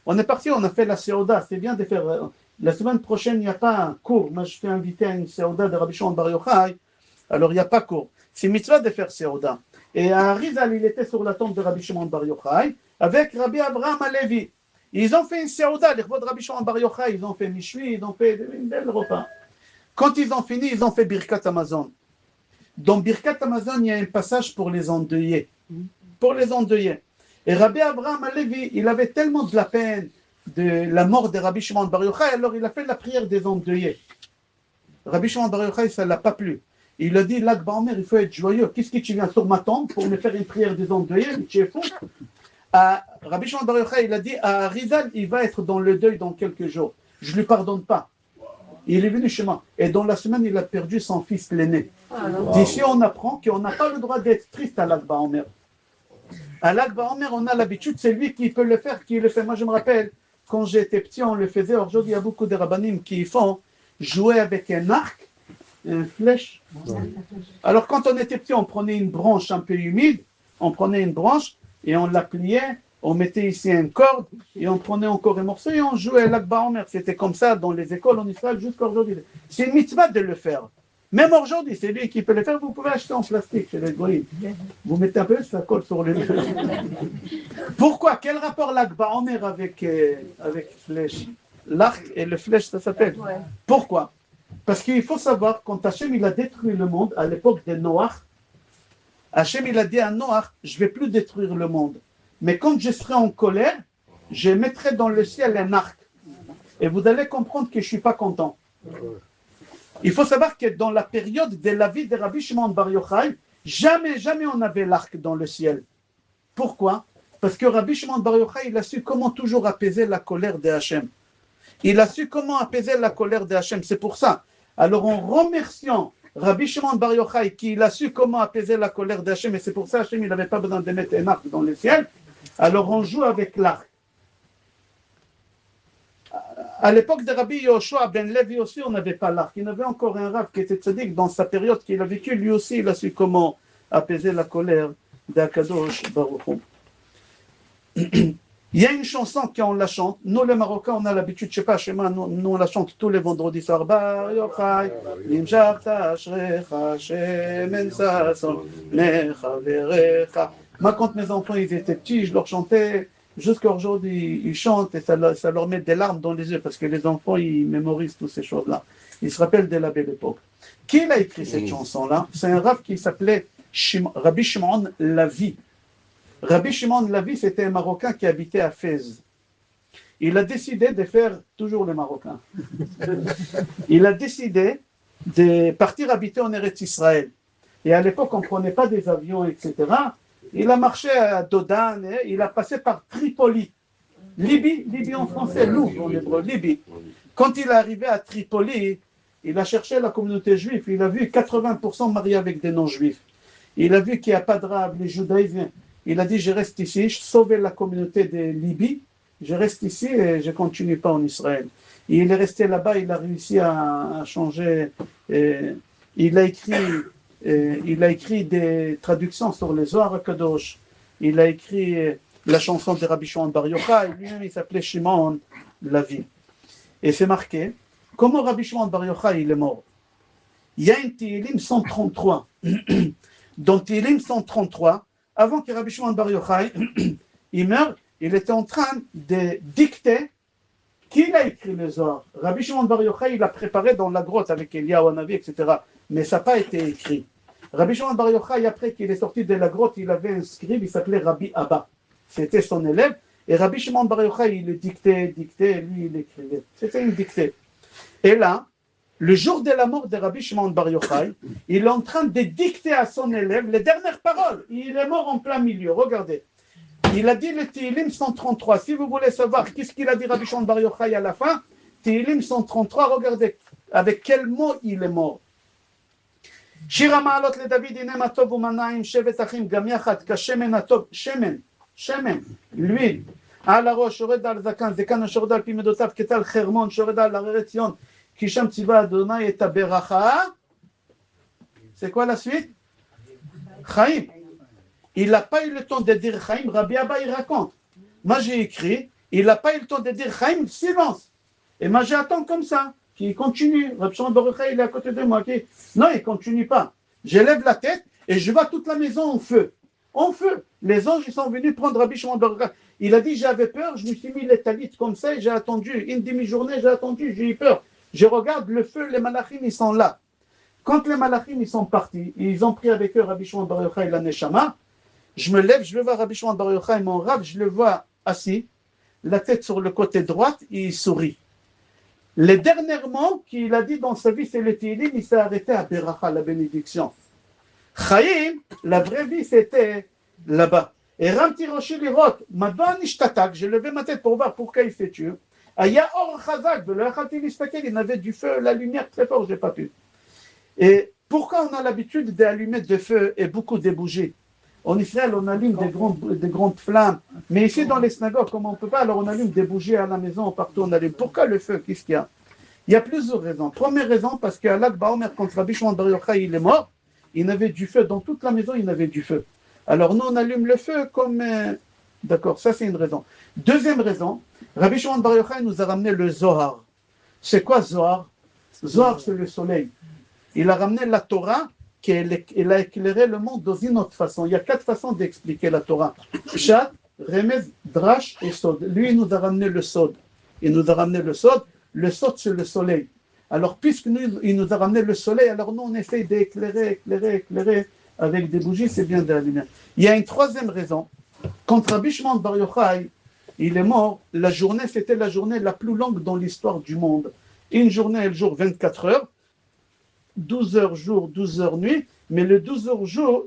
On est parti, on a fait la Seouda. C'est bien de faire. La semaine prochaine, il n'y a pas un cours. Moi, je suis invité à une Seouda de Rabbi Shimon Bar Yochai. Alors, il n'y a pas cours. C'est mitzvah de faire Seouda. Et à Rizal, il était sur la tombe de Rabbi Shimon Bar Yochai avec Rabbi Avraham Alevi. Ils ont fait une Seouda, les rois de Rabbi Shimon Bar Yochai, ils ont fait Michui, ils ont fait une belle repas. Quand ils ont fini, ils ont fait Birkat Amazon. Dans Birkat Amazon, il y a un passage pour les endeuillés. Pour les endeuillés. Et Rabbi Abraham Alevi, il avait tellement de la peine de la mort de Rabbi Shimon Bar Yochai, alors il a fait la prière des endeuillés. Rabbi Shimon Bar Yochai, ça ne l'a pas plu. Il a dit, Lag Baomer, il faut être joyeux. Qu'est-ce que tu viens sur ma tombe pour me faire une prière des endeuillés? Tu es fou. Rabbi Shimon Bar Yochai, il a dit, à Rizal, il va être dans le deuil dans quelques jours. Je ne lui pardonne pas. Il est venu chez moi. Et dans la semaine, il a perdu son fils l'aîné. D'ici, on apprend qu'on n'a pas le droit d'être triste à Lag Baomer. À Lag Baomer, on a l'habitude, c'est lui qui peut le faire, qui le fait. Moi, je me rappelle, quand j'étais petit, on le faisait. Aujourd'hui, il y a beaucoup de rabbinim qui font jouer avec un arc, une flèche. Alors, quand on était petit, on prenait une branche un peu humide, on prenait une branche et on la pliait, on mettait ici une corde et on prenait encore un morceau et on jouait à Lag Baomer. C'était comme ça dans les écoles en Israël jusqu'à aujourd'hui. C'est une mitzvah de le faire. Même aujourd'hui, c'est lui qui peut le faire. Vous pouvez acheter en plastique chez les goïs. Vous mettez un peu, ça colle sur les deux. Pourquoi? Quel rapport Lag Baomer avec flèche? L'arc et le flèche, ça s'appelle. Pourquoi? Parce qu'il faut savoir, quand Hachem il a détruit le monde à l'époque de Noach, Hachem il a dit à Noach, je ne vais plus détruire le monde. Mais quand je serai en colère, je mettrai dans le ciel un arc. Et vous allez comprendre que je ne suis pas content. Il faut savoir que dans la période de la vie de Rabbi Shimon Bar Yochai, jamais on avait l'arc dans le ciel. Pourquoi? Parce que Rabbi Shimon Bar Yochai, il a su comment toujours apaiser la colère de Hachem. Il a su comment apaiser la colère de Hachem. C'est pour ça. Alors en remerciant Rabbi Shimon Bar Yochai, qu'il a su comment apaiser la colère de Hachem, et c'est pour ça Hachem, il n'avait pas besoin de mettre un arc dans le ciel, alors on joue avec l'arc. À l'époque de Rabbi Yoshua ben Levi aussi, on n'avait pas l'arc. Il y avait encore un rav qui était tzaddik dans sa période qu'il a vécu. Lui aussi, il a su comment apaiser la colère d'Akadosh Baruch Hu. Il y a une chanson qu'on la chante. Nous, les Marocains, on a l'habitude, je ne sais pas, chez moi, nous, on la chante tous les vendredis soirs. Bar Yochai, Nimshach Tashrecha, Shemen Sason, Necha Verecha. Moi, quand mes enfants ils étaient petits, je leur chantais. Jusqu'à aujourd'hui, ils chantent et ça leur met des larmes dans les yeux parce que les enfants, ils mémorisent toutes ces choses-là. Ils se rappellent de la belle époque. Qui a écrit cette chanson-là? C'est un rav qui s'appelait Rabbi Shimon Lavi. Rabbi Shimon Lavi, c'était un Marocain qui habitait à Fès. Il a décidé de faire, toujours les Marocains, il a décidé de partir habiter en Eretz Israël. Et à l'époque, on ne prenait pas des avions, etc. Il a marché à Dodan, il a passé par Tripoli. Libye en français, Louvre en hébreu, Libye. Quand il est arrivé à Tripoli, il a cherché la communauté juive, il a vu 80% mariés avec des non-juifs. Il a vu qu'il n'y a pas de rab, les judaïs. Il a dit, je reste ici, je sauve la communauté de Libye, je reste ici et je ne continue pas en Israël. Et il est resté là-bas, il a réussi à changer. Il a écrit des traductions sur les Zohar Kadosh. Il a écrit la chanson de Rabbi Shimon Bar Yochai. Lui-même, il s'appelait Shimon Lavi. Et c'est marqué, comment Rabbi Shimon Bar Yochai il est mort? Il y a une Tehillim 133. Dans Tehillim 133, avant que Rabbi Shimon Bar Yochai il meure, il était en train de dicter qui a écrit le Zohar. Rabbi Shimon Bar Yochai, il a préparé dans la grotte avec Eliyahu Hanavi, etc. Mais ça n'a pas été écrit. Rabbi Shimon Bar Yochai, après qu'il est sorti de la grotte, il avait un scribe, il s'appelait Rabbi Abba. C'était son élève. Et Rabbi Shimon Bar Yochai, il le dictait, lui, il écrivait. C'était une dictée. Et là, le jour de la mort de Rabbi Shimon Bar Yochai, il est en train de dicter à son élève les dernières paroles. Il est mort en plein milieu. Regardez. Il a dit le Tehillim 133. Si vous voulez savoir qu'est-ce qu'il a dit Rabbi Shimon Bar Yochai à la fin, Tehillim 133, regardez avec quel mot il est mort. שיר המעלות לדוד הנה מה טוב ומה נעים שבת אחים גם יחד כשמן הטוב שמן l'huile על הראש יורד על זקן זקן שיורד על פי מידותיו כטל חרמון שיורד על הררי ציון כי שם ציווה אדוני את הברכה. C'est quoi la suite? Chaim. Il n'a pas eu le temps de dire Chaim. Rabbi Abba il raconte, moi j'ai écrit, il n'a pas eu le temps de dire Chaim, silence. Et moi j'attends comme ça qui continue. Rabbi Shimon Bar Yochai, il est à côté de moi. Non, il ne continue pas. Je lève la tête et je vois toute la maison en feu. En feu. Les anges ils sont venus prendre Rabbi Shimon Bar Yochai. Il a dit, j'avais peur, je me suis mis les talit comme ça et j'ai attendu. Une demi-journée, j'ai attendu, j'ai eu peur. Je regarde le feu, les malachim, ils sont là. Quand les malachim, ils sont partis, ils ont pris avec eux Rabbi Shimon Bar Yochai, la Neshama, Je me lève, je le vois Rabbi Shimon Bar Yochai, mon Rav, je le vois assis, la tête sur le côté droit, il sourit. Les dernièrement qu'il a dit dans sa vie, c'est le Télim, il s'est arrêté à Beracha, la bénédiction. Chaim, la vraie vie, c'était là-bas. Et Ramti Roshi Lirot, Madon Ishtatak, j'ai levé ma tête pour voir pourquoi il s'est tué. Aya Or Chazak, il avait du feu, la lumière très forte, je n'ai pas pu. Et pourquoi on a l'habitude d'allumer de feu et beaucoup de bougies? En Israël, on allume des grandes flammes. Mais ici, dans les synagogues, comme on ne peut pas, alors on allume des bougies à la maison, partout on allume. Pourquoi le feu? Qu'est-ce qu'il y a? Il y a plusieurs raisons. Première raison, parce qu'à l'Akba Omer, quand Rabbi Shimon Bar Yochai il est mort, il avait du feu. Dans toute la maison, il avait du feu. Alors nous, on allume le feu comme... D'accord, ça c'est une raison. Deuxième raison, Rabbi Shimon Bar Yochai nous a ramené le Zohar. C'est quoi Zohar? Zohar, c'est le soleil. Il a ramené la Torah, il a éclairé le monde dans une autre façon. Il y a 4 façons d'expliquer la Torah. Pshat, Remez, Drash et Sod. Lui, il nous a ramené le Sod. Il nous a ramené le Sod. Le Sod, c'est le soleil. Alors, puisque il nous a ramené le soleil, alors nous, on essaye d'éclairer avec des bougies, c'est bien de la lumière. Il y a une troisième raison. Quand Rabbi Shimon Bar Yochai, il est mort, la journée, c'était la journée la plus longue dans l'histoire du monde. Une journée, elle dure 24 heures. 12 heures jour, 12 heures nuit, mais le 12 heures jour,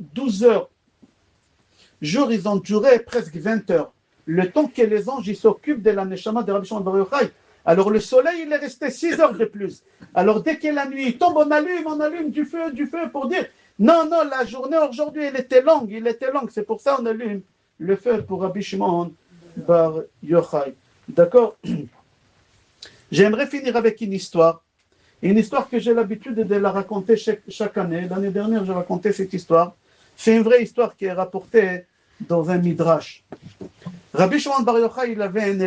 ils ont duré presque 20 heures. Le temps que les anges ils s'occupent de la neshama de Rabbi Shimon Bar Yochai. Alors le soleil, il est resté 6 heures de plus. Alors dès que la nuit tombe, on allume du feu pour dire non, la journée aujourd'hui, il était longue. C'est pour ça qu'on allume le feu pour Rabbi Shimon Bar Yochai. D'accord? J'aimerais finir avec une histoire que j'ai l'habitude de la raconter chaque année. L'année dernière, j'ai raconté cette histoire. C'est une vraie histoire qui est rapportée dans un midrash. Rabbi Shimon Bar Yochai, il avait un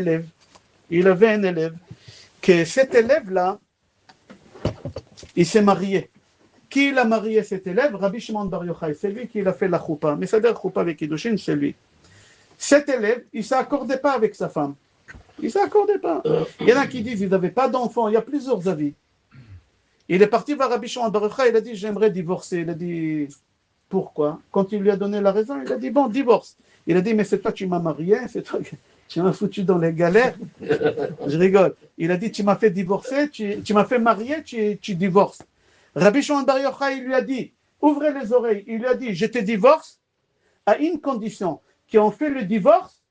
élève, que cet élève-là, il s'est marié. Qui l'a marié cet élève? Rabbi Shimon Bar Yochai. C'est lui qui l'a fait la choupa. Mais ça veut dire choupa avec Kiddushin, c'est lui. Cet élève, il ne s'accordait pas avec sa femme. Il ne s'accordait pas. Il y en a qui disent qu'il n'avait pas d'enfant. Il y a plusieurs avis. Il est parti vers Rabbi Shimon Bar Yochai, il a dit j'aimerais divorcer. Il a dit pourquoi? Quand il lui a donné la raison, il a dit bon, divorce. Il a dit mais c'est toi qui m'as marié, c'est toi qui m'as foutu dans les galères. Je rigole. Il a dit tu m'as fait divorcer, tu m'as fait marier, tu divorces. Rabbi Shimon Bar Yochai, il lui a dit ouvrez les oreilles. Il lui a dit je te divorce à une condition, qu'on fait le divorce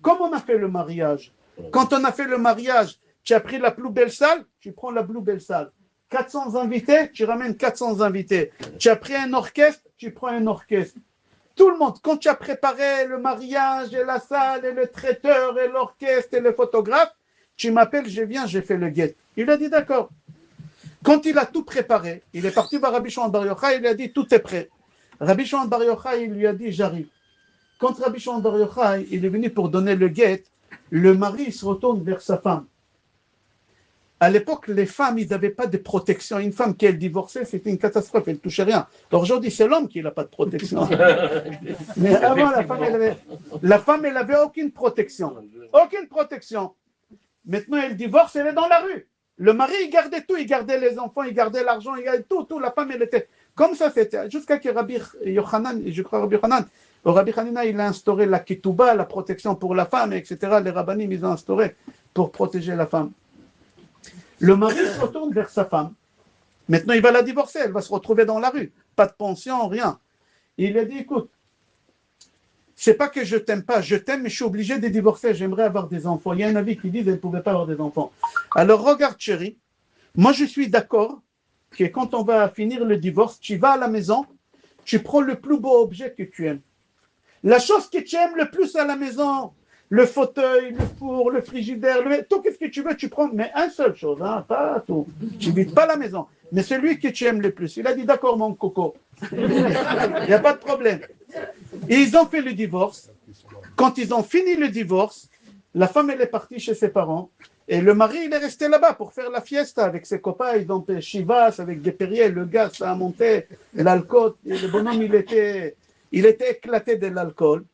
comme on a fait le mariage. Quand on a fait le mariage, tu as pris la plus belle salle, tu prends la plus belle salle. 400 invités, tu ramènes 400 invités. Tu as pris un orchestre, tu prends un orchestre. Tout le monde, quand tu as préparé le mariage et la salle et le traiteur et l'orchestre et le photographe, tu m'appelles, je viens, j'ai fait le guet. Il a dit d'accord. Quand il a tout préparé, il est parti voir Rabbi Shimon Bar Yochai, il a dit tout est prêt. Rabbi Shimon Bar Yochai, il lui a dit j'arrive. Quand Rabbi Shimon Bar Yochai, il est venu pour donner le guet, le mari se retourne vers sa femme. À l'époque, les femmes, ils n'avaient pas de protection. Une femme qui est divorcée, c'était une catastrophe, elle ne touchait rien. Alors aujourd'hui, c'est l'homme qui n'a pas de protection. Mais avant, la femme, elle n'avait aucune protection. Aucune protection. Maintenant, elle divorce, elle est dans la rue. Le mari, il gardait tout. Il gardait les enfants, il gardait l'argent, il gardait tout. La femme, elle était... Comme ça, c'était... Jusqu'à que Rabbi Yochanan, je crois Rabbi Yochanan, Rabbi Hanina, il a instauré la ketouba, la protection pour la femme, etc. Les rabbanim, ils ont instauré pour protéger la femme. Le mari se retourne vers sa femme. Maintenant, il va la divorcer. Elle va se retrouver dans la rue. Pas de pension, rien. Il lui a dit, écoute, c'est pas que je t'aime pas. Je t'aime, mais je suis obligé de divorcer. J'aimerais avoir des enfants. Il y a un avis qui dit qu'elle ne pouvait pas avoir des enfants. Alors, regarde, chérie. Moi, je suis d'accord que quand on va finir le divorce, tu vas à la maison, tu prends le plus beau objet que tu aimes. La chose que tu aimes le plus à la maison, le fauteuil, le four, le frigidaire, tout ce que tu veux, tu prends, mais une seule chose, hein, pas tout. Tu ne vides pas la maison, mais celui que tu aimes le plus. Il a dit d'accord, mon coco. Il n'y a pas de problème. Et ils ont fait le divorce. Quand ils ont fini le divorce, la femme, elle est partie chez ses parents. Et le mari, il est resté là-bas pour faire la fiesta avec ses copains. Ils ont fait chivas avec des Perrier. Le gaz, ça a monté. L'alcool, le bonhomme, il était éclaté de l'alcool.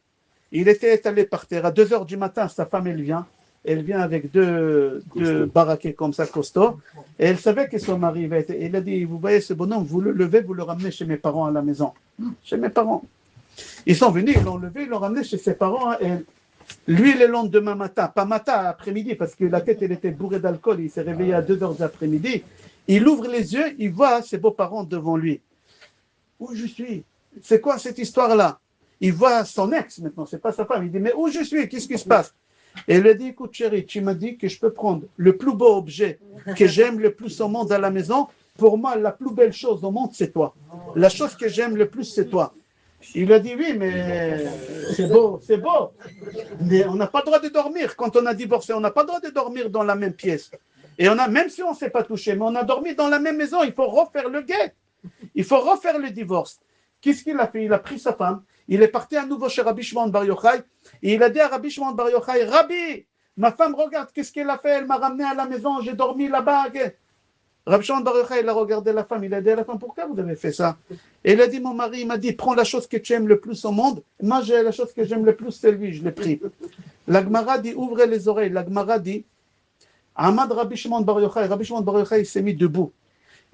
Il était étalé par terre. À 2 heures du matin, sa femme, elle vient. Elle vient avec deux baraquets comme ça, costauds. Et elle savait que son mari avait été. Il a dit, vous voyez ce bonhomme, vous le levez, vous le ramenez chez mes parents à la maison. Chez mes parents. Ils sont venus, ils l'ont levé, ils l'ont ramené chez ses parents. Et lui, le lendemain matin, pas matin, après-midi, parce que la tête, elle était bourrée d'alcool, il s'est réveillé à 2 heures d'après-midi. Il ouvre les yeux, il voit ses beaux-parents devant lui. Où je suis? C'est quoi cette histoire-là? Il voit son ex maintenant, c'est pas sa femme. Il dit, mais où je suis? Qu'est-ce qui se passe? Et il lui dit, écoute chérie, tu m'as dit que je peux prendre le plus beau objet que j'aime le plus au monde à la maison. Pour moi, la plus belle chose au monde, c'est toi. La chose que j'aime le plus, c'est toi. Il a dit, oui, mais c'est beau. Mais on n'a pas le droit de dormir. Quand on a divorcé, on n'a pas le droit de dormir dans la même pièce. Et on a, même si on ne s'est pas touché, mais on a dormi dans la même maison, il faut refaire le guet. Il faut refaire le divorce. Qu'est-ce qu'il a fait? Il a pris sa femme, il est parti à nouveau chez Rabbi Shimon Bar Yochai, et il a dit à Rabbi Shimon Bar Yochai, Rabbi, ma femme, regarde, qu'est-ce qu'elle a fait? Elle m'a ramené à la maison, j'ai dormi là-bas. Rabbi Shimon Bar Yochai, il a regardé la femme, il a dit à la femme, pourquoi vous avez fait ça? Et il a dit, mon mari, il m'a dit, prends la chose que tu aimes le plus au monde. Moi, j'ai la chose que j'aime le plus, c'est lui, je l'ai pris. La Gemara dit, ouvrez les oreilles. La Gemara dit, Ahmad Rabbi Shimon Bar Yochai, Rabbi Shimon Bar Yochai, il s'est mis debout.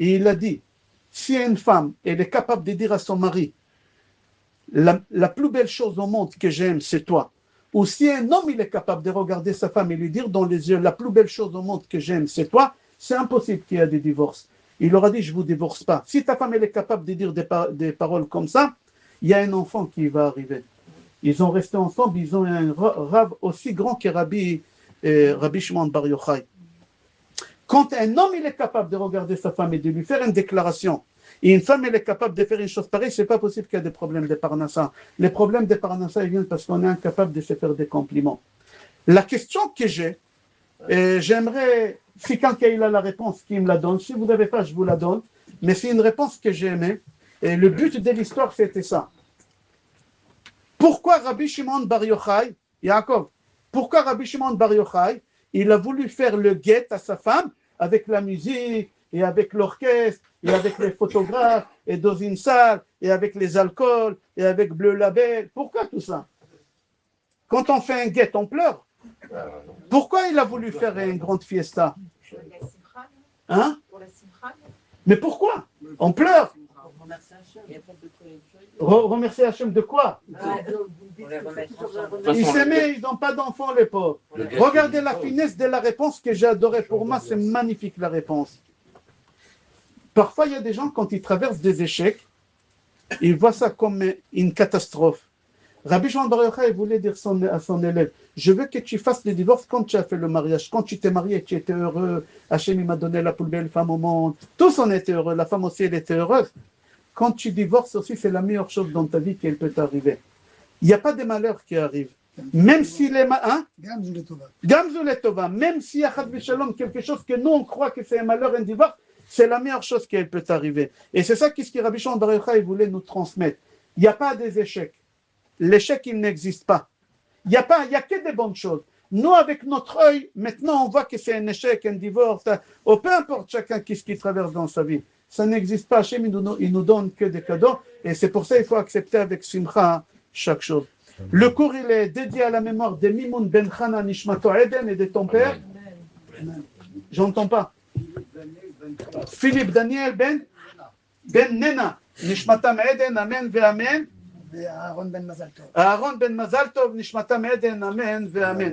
Et il a dit, si une femme, elle est capable de dire à son mari, la plus belle chose au monde que j'aime, c'est toi. Ou si un homme, il est capable de regarder sa femme et lui dire dans les yeux, la plus belle chose au monde que j'aime, c'est toi, c'est impossible qu'il y ait des divorces. Il aura dit, je ne vous divorce pas. Si ta femme, elle est capable de dire des paroles comme ça, il y a un enfant qui va arriver. Ils ont resté ensemble, ils ont un rave aussi grand que Rabbi Shimon Bar Yochai. Quand un homme, il est capable de regarder sa femme et de lui faire une déclaration, et une femme, elle est capable de faire une chose pareille, c'est pas possible qu'il y ait des problèmes de parnassa. Les problèmes de parnassa, ils viennent parce qu'on est incapable de se faire des compliments. La question que j'ai, j'aimerais, si quelqu'un a la réponse, qu'il me la donne. Si vous n'avez pas, je vous la donne. Mais c'est une réponse que j'ai aimée. Et le but de l'histoire, c'était ça. Pourquoi Rabbi Shimon Bar Yochai, Yaakov, pourquoi Rabbi Shimon Bar Yochai, il a voulu faire le guet à sa femme avec la musique, et avec l'orchestre, et avec les photographes, et dans une salle, et avec les alcools, et avec Bleu Label. Pourquoi tout ça? Quand on fait un guet, on pleure. Pourquoi il a voulu faire une grande fiesta? Hein? Mais pourquoi? On pleure. Remercier Hachem de quoi? Ils s'aimaient, ils n'ont pas d'enfants, les pauvres. Regardez la finesse de la réponse que j'ai adorée. Pour moi, c'est magnifique la réponse. Parfois, il y a des gens, quand ils traversent des échecs, ils voient ça comme une catastrophe. Rabbi Shimon Bar Yochai voulait dire à son élève, je veux que tu fasses le divorce quand tu as fait le mariage. Quand tu t'es marié, tu étais heureux. Hachem, il m'a donné la plus belle femme au monde. Tous on était heureux. La femme aussi, elle était heureuse. Quand tu divorces aussi, c'est la meilleure chose dans ta vie qui peut t'arriver. Il n'y a pas de malheur qui arrive. Même si les Gamzou le Tova, même s'il y a Chad V'Shalom, quelque chose que nous on croit que c'est un malheur, un divorce, c'est la meilleure chose qui peut arriver. Et c'est ça qu'est-ce que Rabbi Shimon Bar Yochai voulait nous transmettre. Il n'y a pas des échecs. L'échec, il n'existe pas. Il n'y a que des bonnes choses. Nous, avec notre œil, maintenant, on voit que c'est un échec, un divorce, ou peu importe chacun qu'est-ce qu'il traverse dans sa vie. Ça n'existe pas. Hachem, il nous donne que des cadeaux. Et c'est pour ça qu'il faut accepter avec simcha chaque chose. Le cours, il est dédié à la mémoire de Mimoun Ben Chana Nishmato Eden et de ton père. J'entends pas. Philippe Daniel Ben Nena. Nishmatam Eden, Amen ve Amen. ואהרון בן מזל טוב. אהרון בן מזל טוב, נשמתם עדן, אמן ואמן.